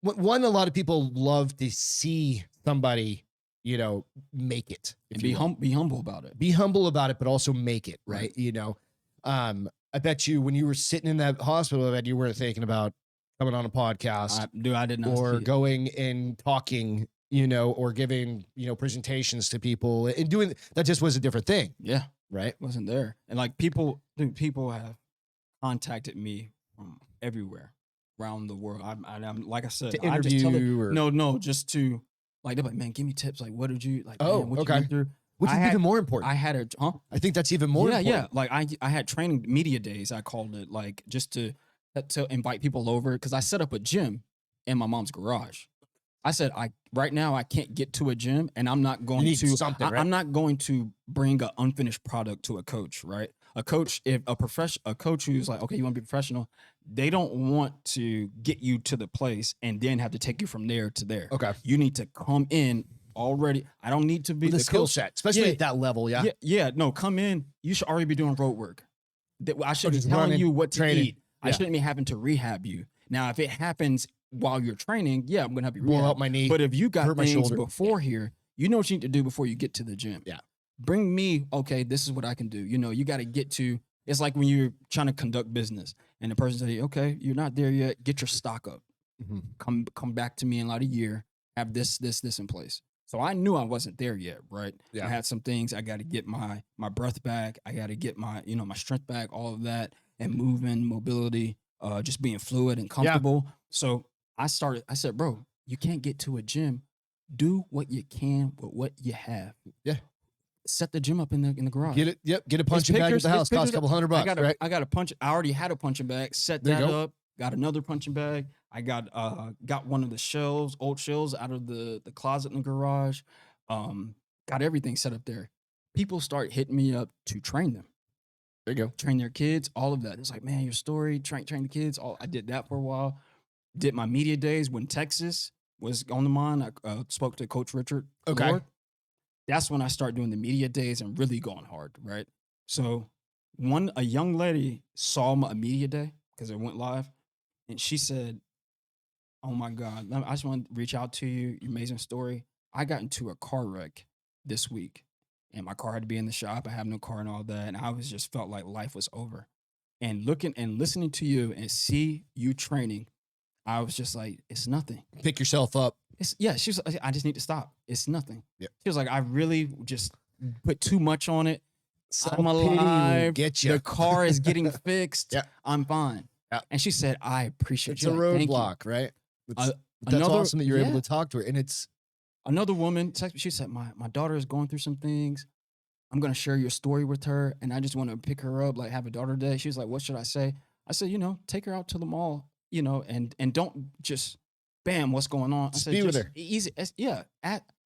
a lot of people love to see somebody, you know, make it. And be humble about it. Be humble about it, but also make it, right? Right. You know, I bet you when you were sitting in that hospital bed, you weren't thinking about coming on a podcast I did not. or see it. going and talking, you know, or giving, you know, presentations to people and doing that. Just was a different thing, Yeah. right? Wasn't there. And like people have contacted me from everywhere around the world. I'm like I said, To I just tell interview it, or no, just to like they're like, man, give me tips. Like, what did you like? Oh, man, what okay. you went through? which I is had- even more important. I had I think that's even more important. yeah. Like I had training media days. I called it like just to invite people over because I set up a gym in my mom's garage. I said, right now I can't get to a gym, and I'm not going need to. something, right? I'm not going to bring an unfinished product to a coach, right? A coach, if a coach who's like, okay, you want to be professional, they don't want to get you to the place and then have to take you from there to there. Okay. You need to come in already. I don't need to be With the skill coach. set, especially Yeah. at that level. Yeah. No, come in. You should already be doing road work. I should be just telling running, you what to training. eat. I Yeah. shouldn't be having to rehab you. Now, if it happens while you're training, yeah, I'm gonna help you Blow rehab. out my knee. But if you got hurt my things shoulder. before here, you know what you need to do before you get to the gym. Yeah. Bring me, okay, this is what I can do. You know, you got to get to, it's like when you're trying to conduct business and the person says, okay, you're not there yet, get your stock up. Mhm. Come back to me in like a year, have this in place. So I knew I wasn't there yet, right? Yeah. I had some things, I got to get my breath back. I got to get my, my strength back, all of that, and moving, mobility, just being fluid and comfortable. So I said, bro, you can't get to a gym. Do what you can with what you have. Yeah. Set the gym up in the garage. Get it. Yep. Get a punching bag at pictures- the house. there's Costs a couple $100, right? I got a punch. I already had a punching bag. Set There you that go. up. Got another punching bag. I got one of the old shelves out of the closet in the garage. Got everything set up there. People start hitting me up to train them. There you go. Train their kids, all of that. It's like, man, your story, train the kids. I did that for a while. Did my media days when Texas was on the mind. I spoke to Coach Richard. Okay. Lord. That's when I started doing the media days and really going hard, right? So a young lady saw my media day because it went live, and she said, oh my God, I just want to reach out to you. Your amazing story. I got into a car wreck this week, and my car had to be in the shop. I have no car and all that, and I just felt like life was over. And looking and listening to you and see you training, I was just like, it's nothing. Pick yourself up. She was like, I just need to stop. It's nothing. Yep. She was like, I really just put too much on it. I'm Self-pity will alive. get you. The car is getting fixed. Yeah. I'm fine. Yeah. And she said, I appreciate It's you. a Like, thank you. roadblock, right? That's another- awesome that you're able yeah. to talk to her. And it's Another woman texted me. She said, my daughter is going through some things. I'm going to share your story with her. And I just want to pick her up, like have a daughter day. She was like, what should I say? I said, take her out to the mall, and don't just bam, what's going on? I Just said, be with just her. easy, ask her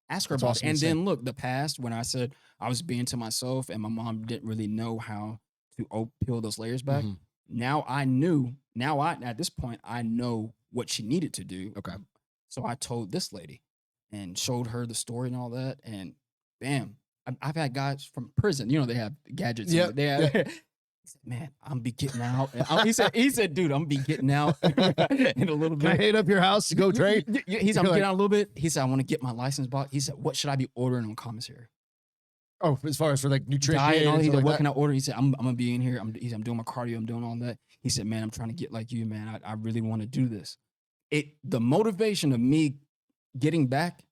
That's about it. awesome to And say. then look, the past when I said I was being to myself and my mom didn't really know how to peel those layers back. Mhm. Now I knew. Now at this point I know what she needed to do. Okay. So I told this lady and showed her the story and all that, and bam, I've had guys from prison. They have gadgets. Yep, They have. yep. He said, "Man, I'm be getting out." He said, "Dude, I'm be getting out in a little Can I bit." hit up your house to go trade? He said, "I'm You're getting like, out a little bit." He said, "I want to get my license back." He said, "What should I be ordering on commissary?" oh, as far as for like nutrition Diet and all. and He stuff said, like "What that. can I order?" He said, "I'm gonna be in here. I'm doing my cardio. I'm doing all that." He said, "Man, I'm trying to get like you, man. I really want to do this." The motivation of me getting back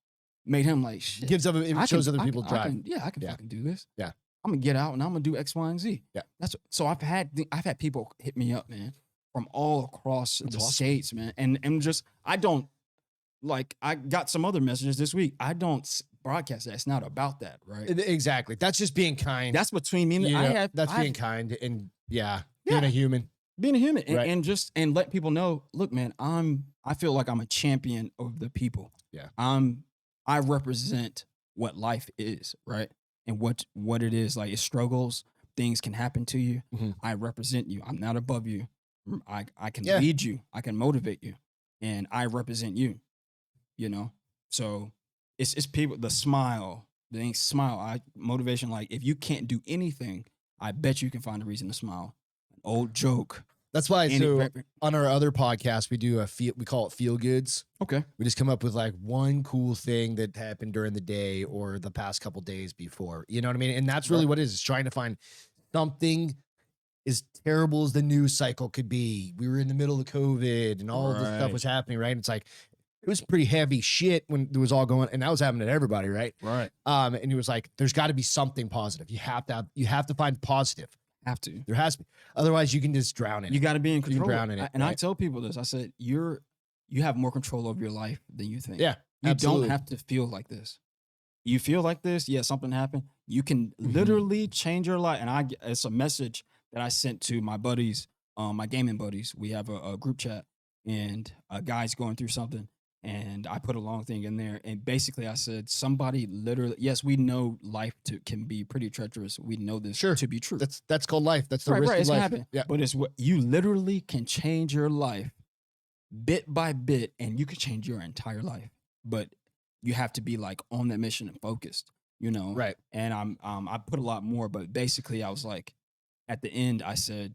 made him like, shit. Gives other, it shows other people I drive. can Yeah. fucking do this. Yeah. I'm gonna get out and I'm gonna do X, Y, and Z. Yeah. So I've had people hit me up, man, from all across That's the awesome. states, man, and just I don't like. I got some other messages this week. I don't broadcast that. It's not about that, right? Exactly. That's just being kind. That's between me and You I know, have. that's I've, being kind and being a human. being a human Right. and let people know, look, man, I feel like I'm a champion of the people. Yeah. I represent what life is, right? And what it is. Like, it struggles, things can happen to you. Mhm. I represent you. I'm not above you. I can Yeah. lead you. I can motivate you. And I represent you, So it's people, the smile, motivation. Like, if you can't do anything, I bet you can find a reason to smile. An old joke. That's why. So on our other podcast, we do we call it feel goods. Okay. We just come up with like one cool thing that happened during the day or the past couple days before. You know what I mean? And that's really what it is. It's trying to find something as terrible as the news cycle could be. We were in the middle of COVID and all of this stuff was happening, right? And it's like, it was pretty heavy shit when it was all going, and that was happening to everybody, right? Right. And it was like, there's got to be something positive. You have to find positive. Have to. There has to be. Otherwise, you can just drown in it. You got to be in control. You can drown in it. And I tell people this. I said, you have more control over your life than you think. Yeah. You absolutely. don't have to feel like this. You feel like this, yeah, something happened. You can literally change your life. And it's a message that I sent to my buddies, my gaming buddies. We have a group chat, and a guy's going through something. And I put a long thing in there. And basically I said, somebody literally, yes, we know life can be pretty treacherous. We know this to be true. That's called life. That's the risk of it's life. Happen. Yeah. But it's what you literally can change your life bit by bit, and you can change your entire life. But you have to be like on that mission and focused, Right. And I put a lot more, but basically I was like, at the end, I said,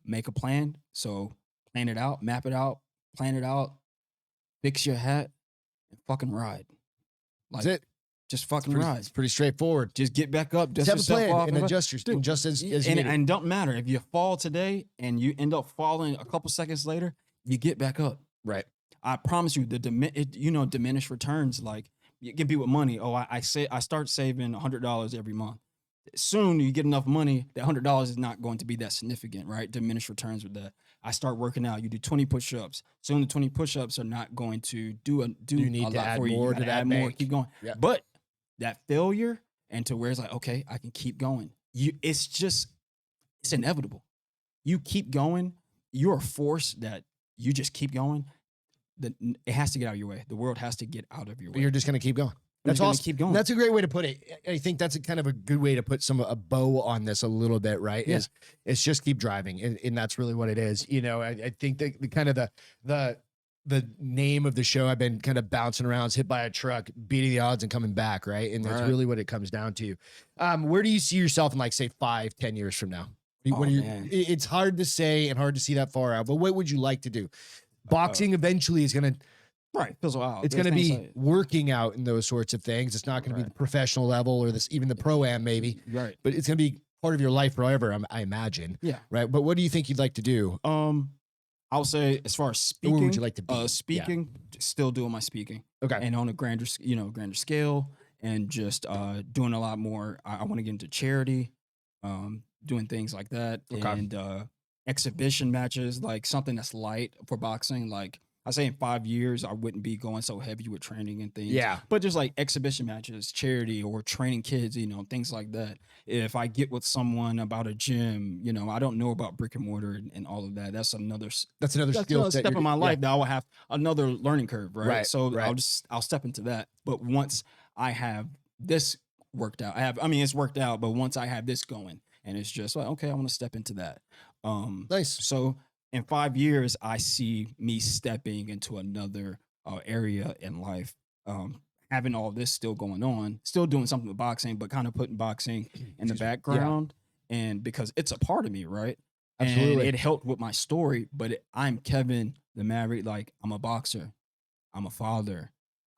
make a plan. So plan it out, map it out, plan it out, fix your hat, and fucking ride. Like, that's it. Just fucking ride. It's pretty straightforward. Just get back up, dust have a yourself plan off, and adjust as you need it. and don't matter if you fall today and you end up falling a couple seconds later, you get back up. Right. I promise you, diminished returns. Like, you can be with money. Oh, I start saving $100 every month. Soon you get enough money, that $100 is not going to be that significant, right? Diminished returns with that. I start working out. You do 20 push-ups. Soon the 20 push-ups are not going to do you need a to lot add for you. more You to gotta that add more, bank. keep going. Yeah. But that failure, and to where it's like, okay, I can keep going. It's inevitable. You keep going. You're a force that you just keep going. It has to get out of your way. The world has to get out of your way. You're just going to keep going. That's awesome. Keep going. That's a great way to put it. I think that's a kind of a good way to put a bow on this a little bit, right? Yeah. It's just keep driving, and that's really what it is. I think that the kind of the name of the show, I've been kind of bouncing around, is hit by a truck, beating the odds and coming back, right? And that's really what it comes down to. Where do you see yourself in, like, say 5-10 years from now? Man. It's hard to say and hard to see that far out, but what would you like to do? Boxing eventually is going to. Right, feels wild. It's going to be working out in those sorts of things. It's not going to be the professional level or even the pro-am maybe. Right. But it's going to be part of your life forever, I imagine. Yeah. Right. But what do you think you'd like to do? I would say, as far as speaking, where would you like to be? Speaking, still doing my speaking. Okay. And on a grander scale, and just doing a lot more. I want to get into charity, doing things like that, Okay. and exhibition matches, like something that's light for boxing. Like, I say in 5 years, I wouldn't be going so heavy with training and things. Yeah. But just like exhibition matches, charity, or training kids, things like that. If I get with someone about a gym, I don't know about brick and mortar and all of that. That's another skill set step in my yeah. life that I will have another learning curve, right? Right, So right. I'll step into that. But once I have this worked out, it's worked out, but once I have this going, and it's just like, okay, I want to step into that. Nice. So in 5 years, I see me stepping into another area in life, having all this still going on, still doing something with boxing, but kind of putting boxing in the background, and because it's a part of me, right? Absolutely. And it helped with my story, but I'm Kevin the Maverick. Like, I'm a boxer, I'm a father,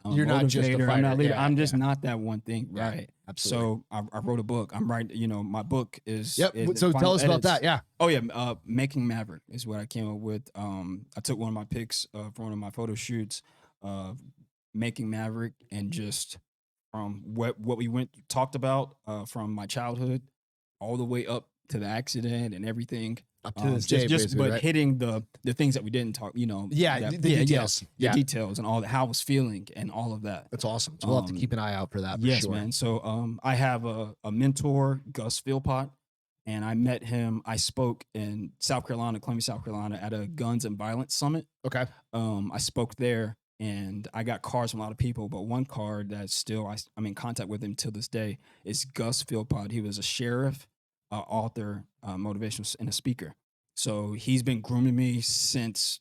I'm You're a not just a motivator, I'm fighter. not a leader. Yeah, I'm just not that one thing, Yeah, right? absolutely. So I wrote a book. I'm writing, my book is Yep. is So final tell us about edits. that. Yeah. Oh yeah, Making Maverick is what I came up with. I took one of my pics for one of my photo shoots, Making Maverick, and just from what we talked about from my childhood all the way up to the accident and everything. Up to this day, basically, but right? hitting the things that we didn't talk, Yeah, the details. the details and all that, how I was feeling and all of that. That's awesome. So we'll have to keep an eye out for that. Yes, for sure. man. So I have a mentor, Gus Philpott, and I met him. I spoke in South Carolina, Columbia, South Carolina, at a Guns and Violence Summit. Okay. I spoke there, and I got cards from a lot of people, but one card that still I'm in contact with him till this day is Gus Philpott. He was a sheriff, author, motivational, and a speaker. So he's been grooming me since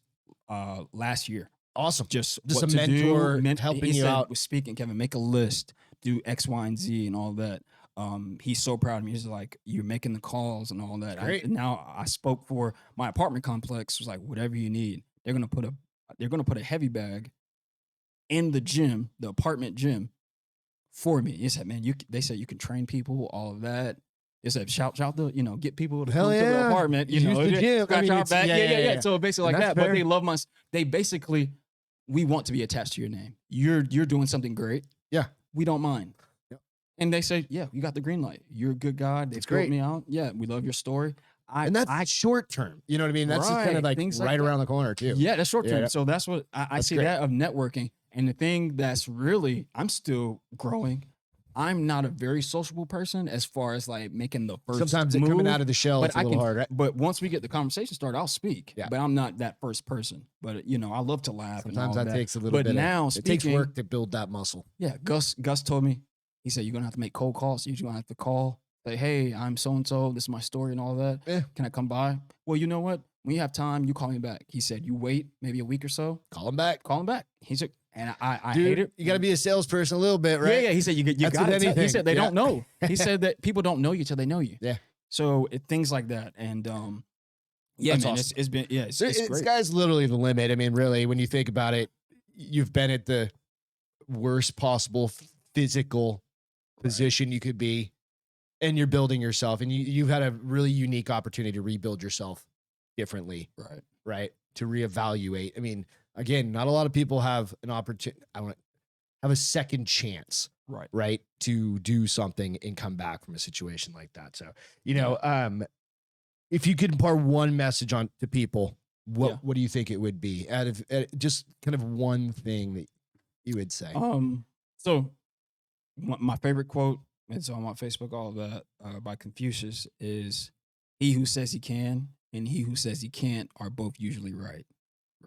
last year. Awesome. Just a what to mentor do. helping He you said, out. was speaking, Kevin, make a list, do X, Y, and Z, and all that. He's so proud of me. He's like, you're making the calls and all that. Great. Now I spoke for my apartment complex. Was like, whatever you need. They're gonna put a heavy bag in the gym, the apartment gym, for me. He said, man, they said you can train people, all of that. They said, shout the, get people to Hell come to the yeah. apartment, Use the gym. scratch I mean, our it's- back. yeah, yeah, yeah. So basically And like that's that. But fair. they love they basically, we want to be attached to your name. You're doing something great. Yeah. We don't mind. Yep. And they say, yeah, you got the green light. You're a good guy. They That's built great. me out. Yeah, we love your story. And that's short term. You know what I mean? That's just kind of like things right like that. around the corner too. Yeah, that's short term. Yeah. So that's what I That's see great. that of networking. And the thing that's really, I'm still growing. I'm not a very sociable person as far as like making the first Sometimes move, coming out of the shell, but it's a little hard, right? But once we get the conversation started, I'll speak. Yeah. But I'm not that first person. But I love to laugh. Sometimes and all that takes a little but bit. now It takes speaking, work to build that muscle. Yeah, Gus told me, he said, you're gonna have to make cold calls. You're gonna have to call, say, hey, I'm so and so. This is my story and all that. Yeah. Can I come by? Well, you know what? When you have time, you call me back. He said, you wait maybe a week or so. Call him back. Call him back. He said, and I Dude, hate it. You got to be a salesperson a little bit, right? Yeah. He said, you That's got with to. He anything. said they Yeah. don't know. He said that people don't know you till they know you. Yeah. So things like that, and yeah, That's man, awesome. it's been it's great. Sky's literally the limit. I mean, really, when you think about it, you've been at the worst possible physical position you could be, and you're building yourself, and you've had a really unique opportunity to rebuild yourself differently, right? To reevaluate. I mean, again, not a lot of people have an opportunity. Have a second chance, right, to do something and come back from a situation like that. So, if you could impart one message on to people, what do you think it would be? Out of just kind of one thing that you would say. So my favorite quote, it's on my Facebook, all of that, by Confucius, is, he who says he can and he who says he can't are both usually right.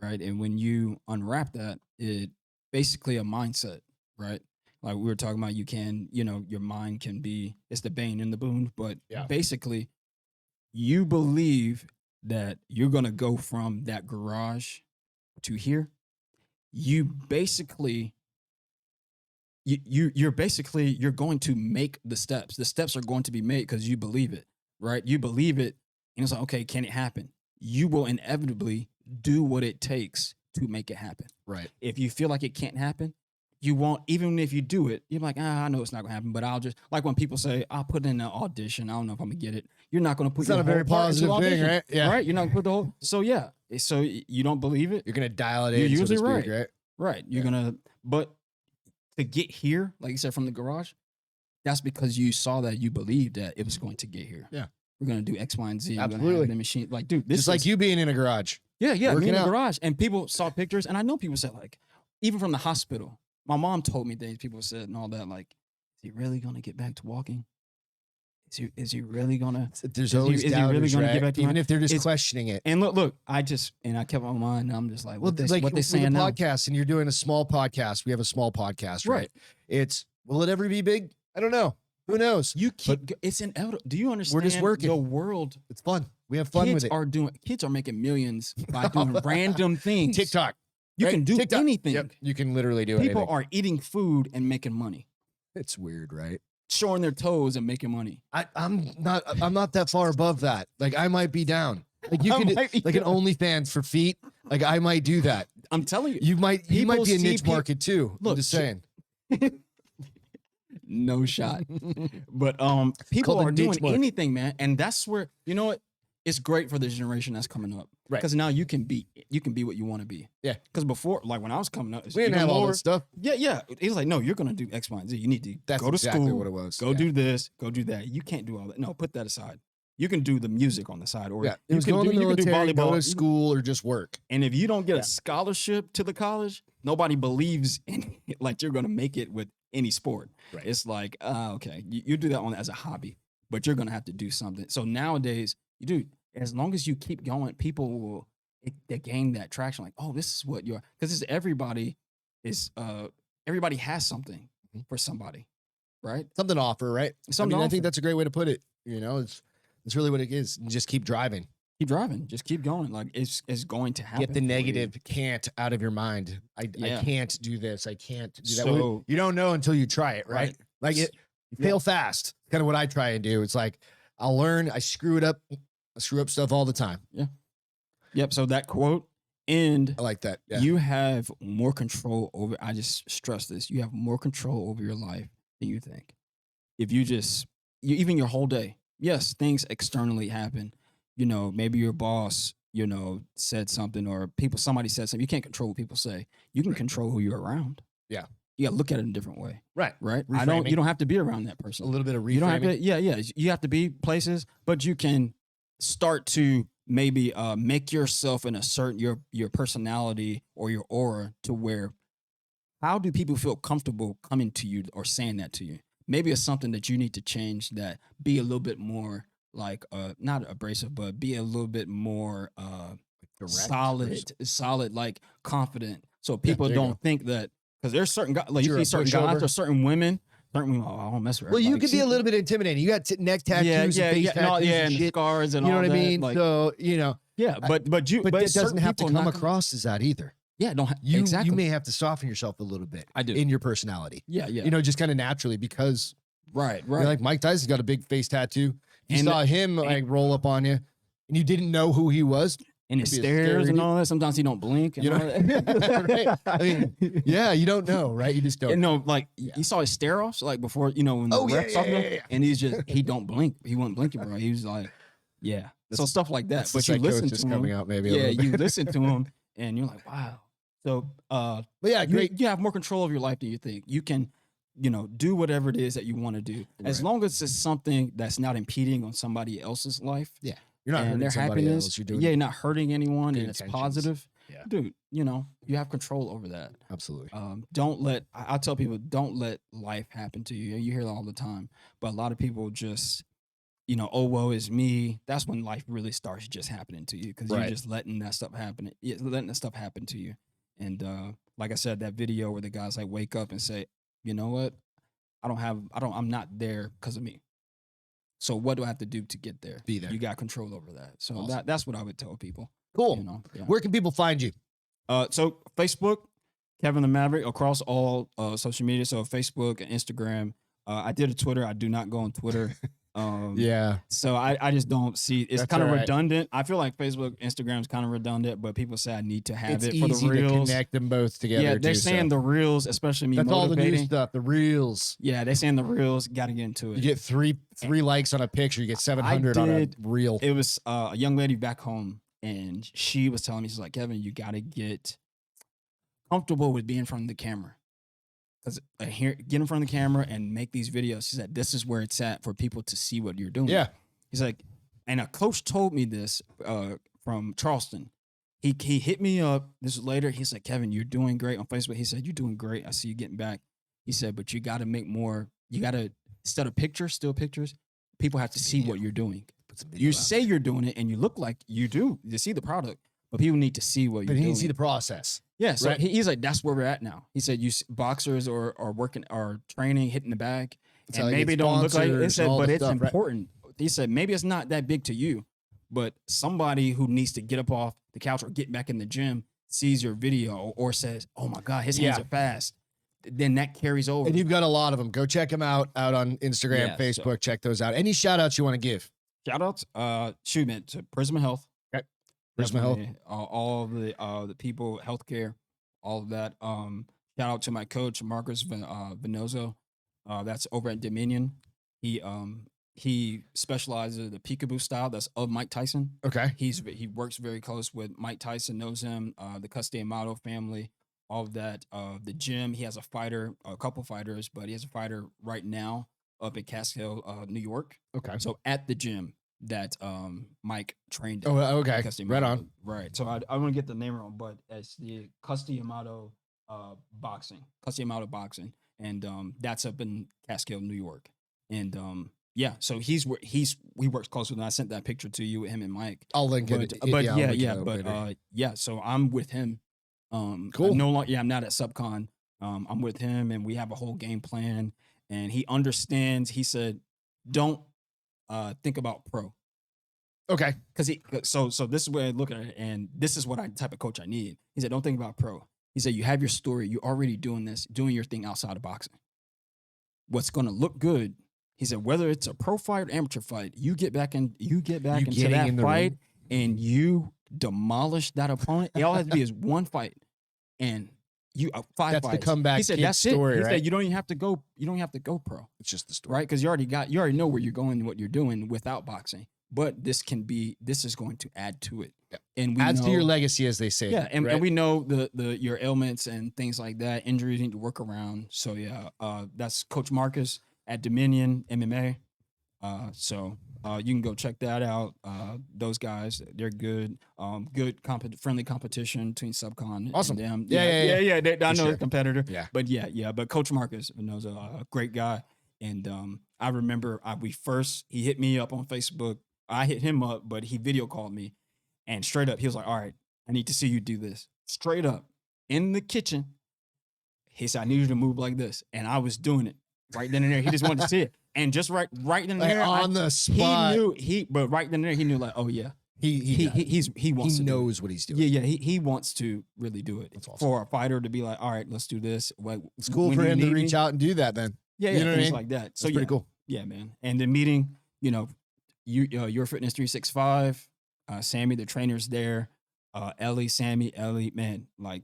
And when you unwrap that, it basically a mindset, right? Like we were talking about, you can, your mind can be, it's the bane and the boon, but basically you believe that you're going to go from that garage to here. You basically, you're going to make the steps. The steps are going to be made because you believe it, right? You believe it. And it's like, okay, can it happen? You will inevitably do what it takes to make it happen. Right. If you feel like it can't happen, you won't, even if you do it, you're like, I know it's not gonna happen, but I'll just, like when people say, I'll put in an audition, I don't know if I'm gonna get it. You're not gonna put It's not a very positive thing, right? Yeah. Right? You're not gonna put the whole, so yeah. So you don't believe it. You're going to dial it in. You're usually so to speak, right. Right. You're gonna, but to get here, like you said, from the garage, that's because you saw that, you believed that it was going to get here. Yeah. We're gonna do X, Y, and Z. Absolutely. The machine, like, dude, this Just like you being in a garage. Yeah, me Working in the out. garage. And people saw pictures, and I know people said, like, even from the hospital, my mom told me things people said and all that, like, is he really gonna get back to walking? Is he really gonna There's is he always is he really doubters, gonna get right? back to Even running? if they're just It's questioning it. and look, I kept my mind, and I'm just like, Well, what they like what they with saying a now? podcast, and you're doing a small podcast. We have a small podcast, right? Right. It's will it ever be big? I don't know. Who knows? You keep it's inevitable. Do you understand? We're just working. The world. It's fun. We have fun with it. Kids are making millions by doing random things. TikTok. You right? can do TikTok. anything. Yep. You can literally do People anything. are eating food and making money, It's weird, right? showing their toes and making money. I'm not that far above that. Like I might be down. Like you I could might be like an down. OnlyFans for feet. Like I might do that. I'm telling you, You might People be a see niche market too. I'm Look, just saying. no shot. But people called a are doing niche market. anything, man, and that's where you know what. It's great for the generation that's coming up, Right. Because now you can be what you want to be. Yeah. Because before, like when I was coming up, it's We didn't even have all more- that stuff. Yeah. He's like, no, you're gonna do X, Y, and Z. You need to That's go to exactly school, what it was. go Yeah. do this, go do that. You can't do all that. No, put that aside. You can do the music on the side, or Yeah. It you was can go do in the you can do military, go volleyball. to school, or just work. And if you don't get Yeah. a scholarship to the college, nobody believes in like you're gonna make it with any sport. Right. It's like, okay, you do that as a hobby, but you're gonna have to do something. So nowadays, you do as long as you keep going, people will they gain that traction. Like, oh, this is what you're because everybody has something Mhm. for somebody, right? Something to offer, right? Something to I offer. think that's a great way to put it. You know, it's really what it is. And just keep driving. Keep driving, just keep going. Like it's going to happen. Get the for you. negative can't out of your mind. I Yeah. can't do this. I can't do that. So- You don't know until you try it, right? Right. Like you fail fast. Kind of what I try and do. It's like I'll learn. I screw it up. I screw up stuff all the time. Yep. So that quote and I like that. Yeah. you have more control over. I just stress this. You have more control over your life than you think. If you even your whole day. Yes, things externally happen. You know, maybe your boss, said something or somebody said something. You can't control what people say. You can control who you're around. Yeah. You got to look at it in a different way. right. Right. Reframing. You don't have to be around that A person. little bit of reframing. You don't have to. Yeah. You have to be places, but you can start to maybe make yourself in a certain your personality or your aura to where how do people feel comfortable coming to you or saying that to you? Maybe it's something that you need to change that be a little bit more like not abrasive, but be a little bit more Direct. solid, like confident. So people there you don't think that because there's certain guys, like you You're see a certain guys pushover. or certain women. Certain women, I don't mess with her. Well, you Like, could be a little bit intimidating. You got neck tattoos and face tattoos and and shit. scars and You know all what I that, mean? like, So, yeah, but but that certain doesn't have to people come not gonna- across as that either. Yeah, don't You exactly. you may have to soften yourself a little bit. I do. In your personality. Yeah. Just kind of naturally because Right. you're like Mike Tyson's got a big face tattoo. You And- saw him like roll up on you and you didn't know who he was. And his Could be a stares scary and all that. Sometimes he don't blink. And You all know? that. Right. I mean, yeah, you don't know, right? You just don't. And no, like you saw his stare offs, like before, when the Oh, yeah, refs talking to him, yeah. and he don't blink. He wasn't blinking, bro. He was like, yeah. So That's- stuff like that. That's the But you listen psychosis to him. coming out maybe. a Yeah, little you bit. listen to him, and you're like, wow. So, But yeah, you, great. you have more control of your life than you think. You can, do whatever it is that you want to do, as Right. long as it's something that's not impeding on somebody else's life. Yeah. You're not and hurting their somebody happiness. else. You're doing You're not hurting anyone, good and it's intentions. positive. Yeah. Dude, you have control over that. Absolutely. Don't let I tell people, don't let life happen to you. You hear that all the time, but a lot of people just oh, woe is me. That's when life really starts just happening to you because Right. you're just letting that stuff happen. Letting that stuff happen to you. And like I said, that video where the guys like wake up and say, you know what, I'm not there because of me. So what do I have to do to get there? Be there. You got control over that. So Awesome. that's what I would tell people. Cool. Yeah. Where can people find you? So Facebook, Kevin the Maverick, across all social media. So Facebook and Instagram. I did a Twitter. I do not go on Twitter. Yeah. So I just don't see. It's That's kind of all right. redundant. I feel like Facebook, Instagram is kind of redundant, but people say I need to have It's it for the easy to reels. connect them both together. Yeah, they're too, saying so. the reels, especially me That's all the new motivating. stuff. The reels. Yeah, they're saying the reels. Got to get into You it. get three likes on a picture. You get 700 on a did- reel. It was a young lady back home, and she was telling me, she's like, Kevin, you got to get comfortable with being in front of the camera. Because get in front of the camera and make these videos. She said, this is where it's at for people to see what you're doing. Yeah. He's like, and a coach told me this from Charleston. He hit me up. This was later. He said, Kevin, you're doing great on Facebook. He said, you're doing great. I see you getting back. He said, but you got to make more. You got to, instead of pictures, still pictures, people have to see what you're doing. You say you're doing it and you look like you do. You see the product, but people need to see what you're doing. But he need to see the process. Yeah. So right? he's like, that's where we're at now. He said, boxers are working, are training, hitting the bag. That's And maybe it don't look like it. He said, but it's stuff, important. Right? He said, maybe it's not that big to you, but somebody who needs to get up off the couch or get back in the gym sees your video or says, oh my God, his hands are fast. Then that carries over. And you've got a lot of them. Go check them out on Instagram, Facebook. Check those out. Any shout outs you want to give? Shout outs, shoot, man, to Prisma Health. Okay. Prisma Health. All of the people, healthcare, all of that. Shout out to my coach, Marcus Venozo. That's over at Dominion. He specializes in the peekaboo style. That's of Mike Tyson. Okay. He works very close with Mike Tyson, knows him, the Castellamato family, all of that. The gym, he has a fighter, a couple fighters, but he has a fighter right now up at Catskill, New York. Okay. So at the gym that Mike trained at. Oh, okay. Right on. Right. So I want to get the name wrong, but it's the Castellamato Boxing. Castellamato Boxing. And that's up in Catskill, New York. And yeah, so we worked close with him. I sent that picture to you with him and Mike. I'll link it. But yeah, so I'm with him. Cool. No longer, I'm not at Subcon. I'm with him, and we have a whole game plan. And he understands. He said, "Don't think about pro." Okay. Because so this is where I look at it, and this is what type of coach I need. He said, "Don't think about pro." He said, "You have your story. You're already doing your thing outside of boxing. What's going to look good?" He said, "Whether it's a pro fight or amateur fight, you get back into that fight, and you demolish that opponent. It all has to be is one fight, and you 5 fights." That's the comeback. He said, "That's story, it." He right? said, "You don't even have to go. You don't have to go pro. It's just the story, right? Because you already know where you're going and what you're doing without boxing. But this is going to add to it, and we adds know, to your legacy, as they say. yeah, and we know your ailments and things like that, injuries you need to work around. So yeah, that's Coach Marcus at Dominion MMA. So you can go check that out. Those guys, they're good. Friendly competition between Subcon awesome. and them. Yeah. I know the competitor. Yeah, but but Coach Marcus knows a great guy. And I remember he hit me up on Facebook. I hit him up, but he video called me, and straight up he was like, "All right, I need to see you do this." Straight up in the kitchen, he said, "I need you to move like this," and I was doing it right then and there. He just wanted to see it, and just right then and there on the spot. But right then and there he knew, like, oh yeah, he wants. He knows what he's doing. Yeah. He wants to really do it. Awesome. For a fighter to be like, all right, let's do this. It's cool for him to reach out and do that. Then yeah, you know things what I mean? like that. So that's pretty cool. Yeah, man. And the meeting, Your Fitness 365, Sammy, the trainer's there, Ellie, man, like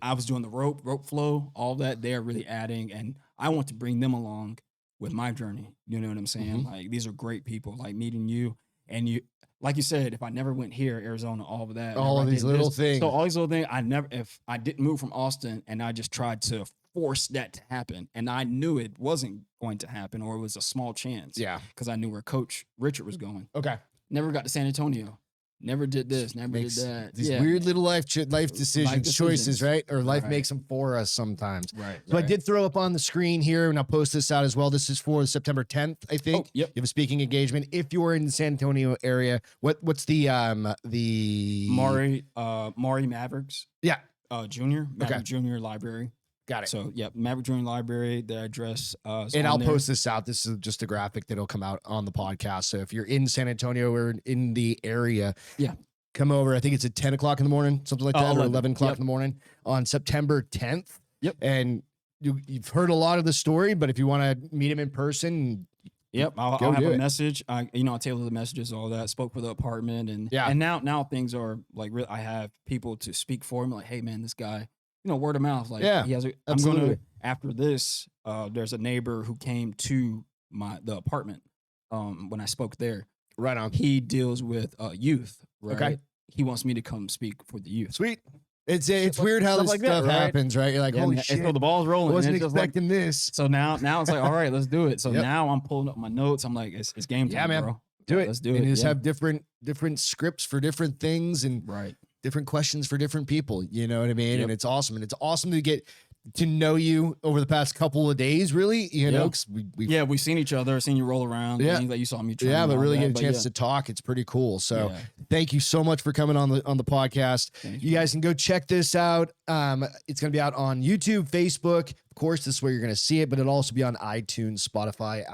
I was doing the rope flow, all that. They're really adding, and I want to bring them along with my journey. You know what I'm saying? Mm-hmm. Like these are great people. Like meeting you, and you, like you said, if I never went here, Arizona, all of that, all of these little things. So all these little things, if I didn't move from Austin and I just tried to force that to happen, and I knew it wasn't going to happen, or it was a small chance. Yeah, because I knew where Coach Richard was going. Okay. Never got to San Antonio. Never did this. Never did that. These weird little life decisions, choices, right? Or life makes them for us sometimes. Right. So I did throw up on the screen here, and I'll post this out as well. This is for September 10th, I think. Oh, yep. You have a speaking engagement. If you're in the San Antonio area, what's the Maury Mavericks? Yeah. Junior. Maverick Junior Library. Got it. So yeah, Maverick Junior Library. The address. And I'll post this out. This is just a graphic that'll come out on the podcast. So if you're in San Antonio or in the area, come over. I think it's at 10 o'clock in the morning, something like that, or 11 o'clock in the morning on September 10th. Yep. And you've heard a lot of the story, but if you want to meet him in person, I'll have a message. I'll tailor the messages, all that. Spoke for the apartment, and now things are like I have people to speak for him. Like, hey man, this guy. Word of mouth. Like, he has. I'm gonna after this. There's a neighbor who came to the apartment. When I spoke there, right on. He deals with youth. Right? Okay. He wants me to come speak for the youth. Sweet. It's weird how this like stuff that, right? happens, right? You're like, holy shit. So the ball's rolling. I wasn't expecting this. So now it's like, all right, let's do it. So now I'm pulling up my notes. I'm like, it's game time, man. Bro. Do it. Let's do it. And you just have different scripts for different things, and right. different questions for different people. You know what I mean? Yep. And it's awesome. And it's awesome to get to know you over the past couple of days, really, you know, because we've seen each other, seen you roll around, things that you saw me train. Yeah, but really that, get a chance to talk. It's pretty cool. So Yeah. thank you so much for coming on the podcast. Thanks, you guys can go check this out. It's going to be out on YouTube, Facebook. Of course, this is where you're going to see it, but it'll also be on iTunes, Spotify,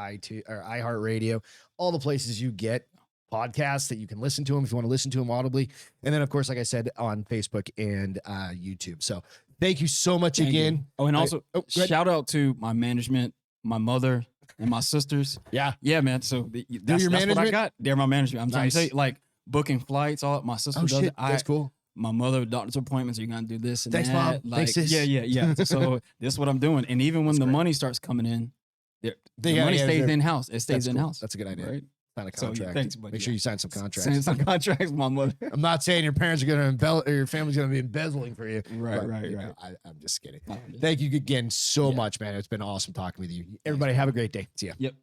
or iHeartRadio, all the places you get podcasts that you can listen to them if you want to listen to them audibly. And then, of course, like I said, on Facebook and YouTube. So thank you so much again. You. Oh, and also shout out to my management, my mother, and my sisters. Yeah. Yeah, man. So that's what I got. They're my management. I'm trying to say, like, booking flights, all my sister does it. That's cool. My mother, doctor's appointments, are you gonna do this and Thanks, that? Mom. Like, Thanks, sis. Yeah. So this is what I'm doing. And even when the money starts coming in, the money stays in-house. It stays in-house. That's a good idea. Right? Sign a contract. Thanks, buddy. Make sure you sign some contracts. Sign some contracts with my mother. I'm not saying your parents are going to embellish, or your family's going to be embezzling for you. Right. I'm just kidding. Thank you again so much, man. It's been awesome talking with you. Everybody have a great day. See ya. Yep.